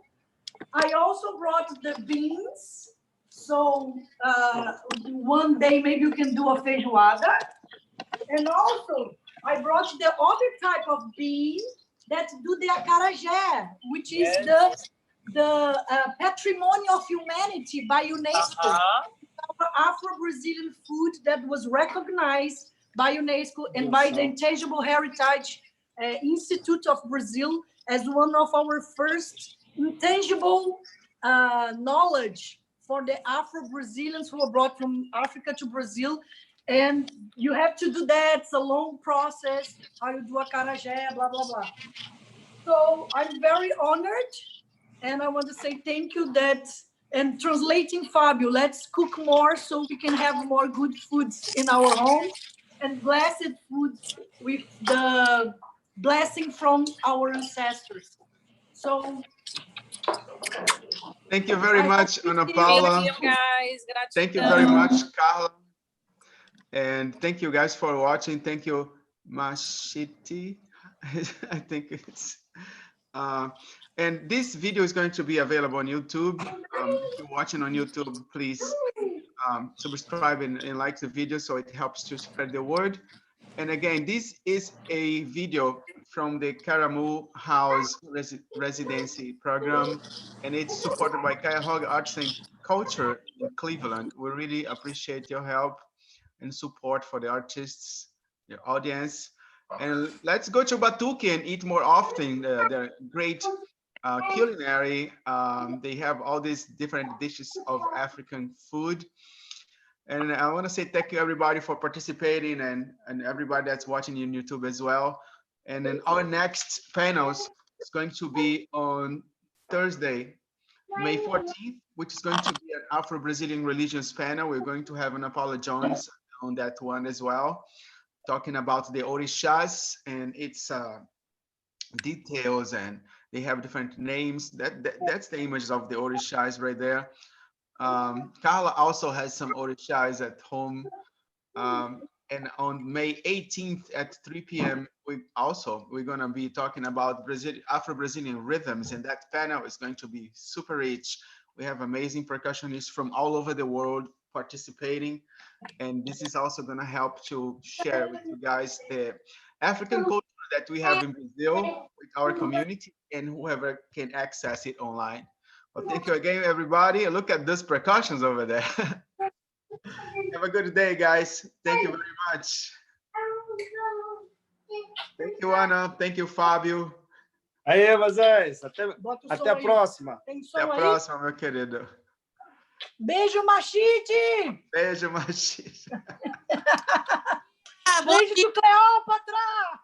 I also brought the beans. So one day maybe you can do a feijoada. And also I brought the other type of bean that do the acarajé, which is the patrimony of humanity by UNESCO. Our Afro-Brazilian food that was recognized by UNESCO and by the Intangible Heritage Institute of Brazil as one of our first intangible knowledge for the Afro-Brazilians who were brought from Africa to Brazil. And you have to do that. It's a long process. How you do acarajé, blah, blah, blah. So I'm very honored. And I want to say thank you and translating Fabio, let's cook more so we can have more good foods in our home and blessed foods with the blessing from our ancestors. So thank you very much, Ana Paula. Thank you, guys. Thank you very much, Carla. And thank you guys for watching. Thank you, Mashiti. I think it's and this video is going to be available on YouTube. If you're watching on YouTube, please subscribe and like the video so it helps to spread the word. And again, this is a video from the Caramu House residency program, and it's supported by Cuyahoga Arts and Culture in Cleveland. We really appreciate your help and support for the artists, your audience. And let's go to Batuque and eat more often. They're great culinary. They have all these different dishes of African food. And I want to say thank you everybody for participating and everybody that's watching on YouTube as well. And then our next panels is going to be on Thursday, May 14th, which is going to be an Afro-Brazilian religions panel. We're going to have Ana Paula Jones on that one as well, talking about the orishas and its details, and they have different names. That's the images of the orishas right there. Carla also has some orishas at home. And on May 18th at 3 p.m., we're going to be talking about Afro-Brazilian rhythms, and that panel is going to be super rich. We have amazing percussionists from all over the world participating, and this is also going to help to share with you guys the African culture that we have in Brazil with our community and whoever can access it online. Well, thank you again, everybody. Look at those percussions over there. Have a good day, guys. Thank you very much. Thank you, Ana. Thank you, Fábio. Aí, Vazés. Até a próxima. Até a próxima, meu querido. Beijo, Machite! Beijo, Machite. Beijo do Cleópatra!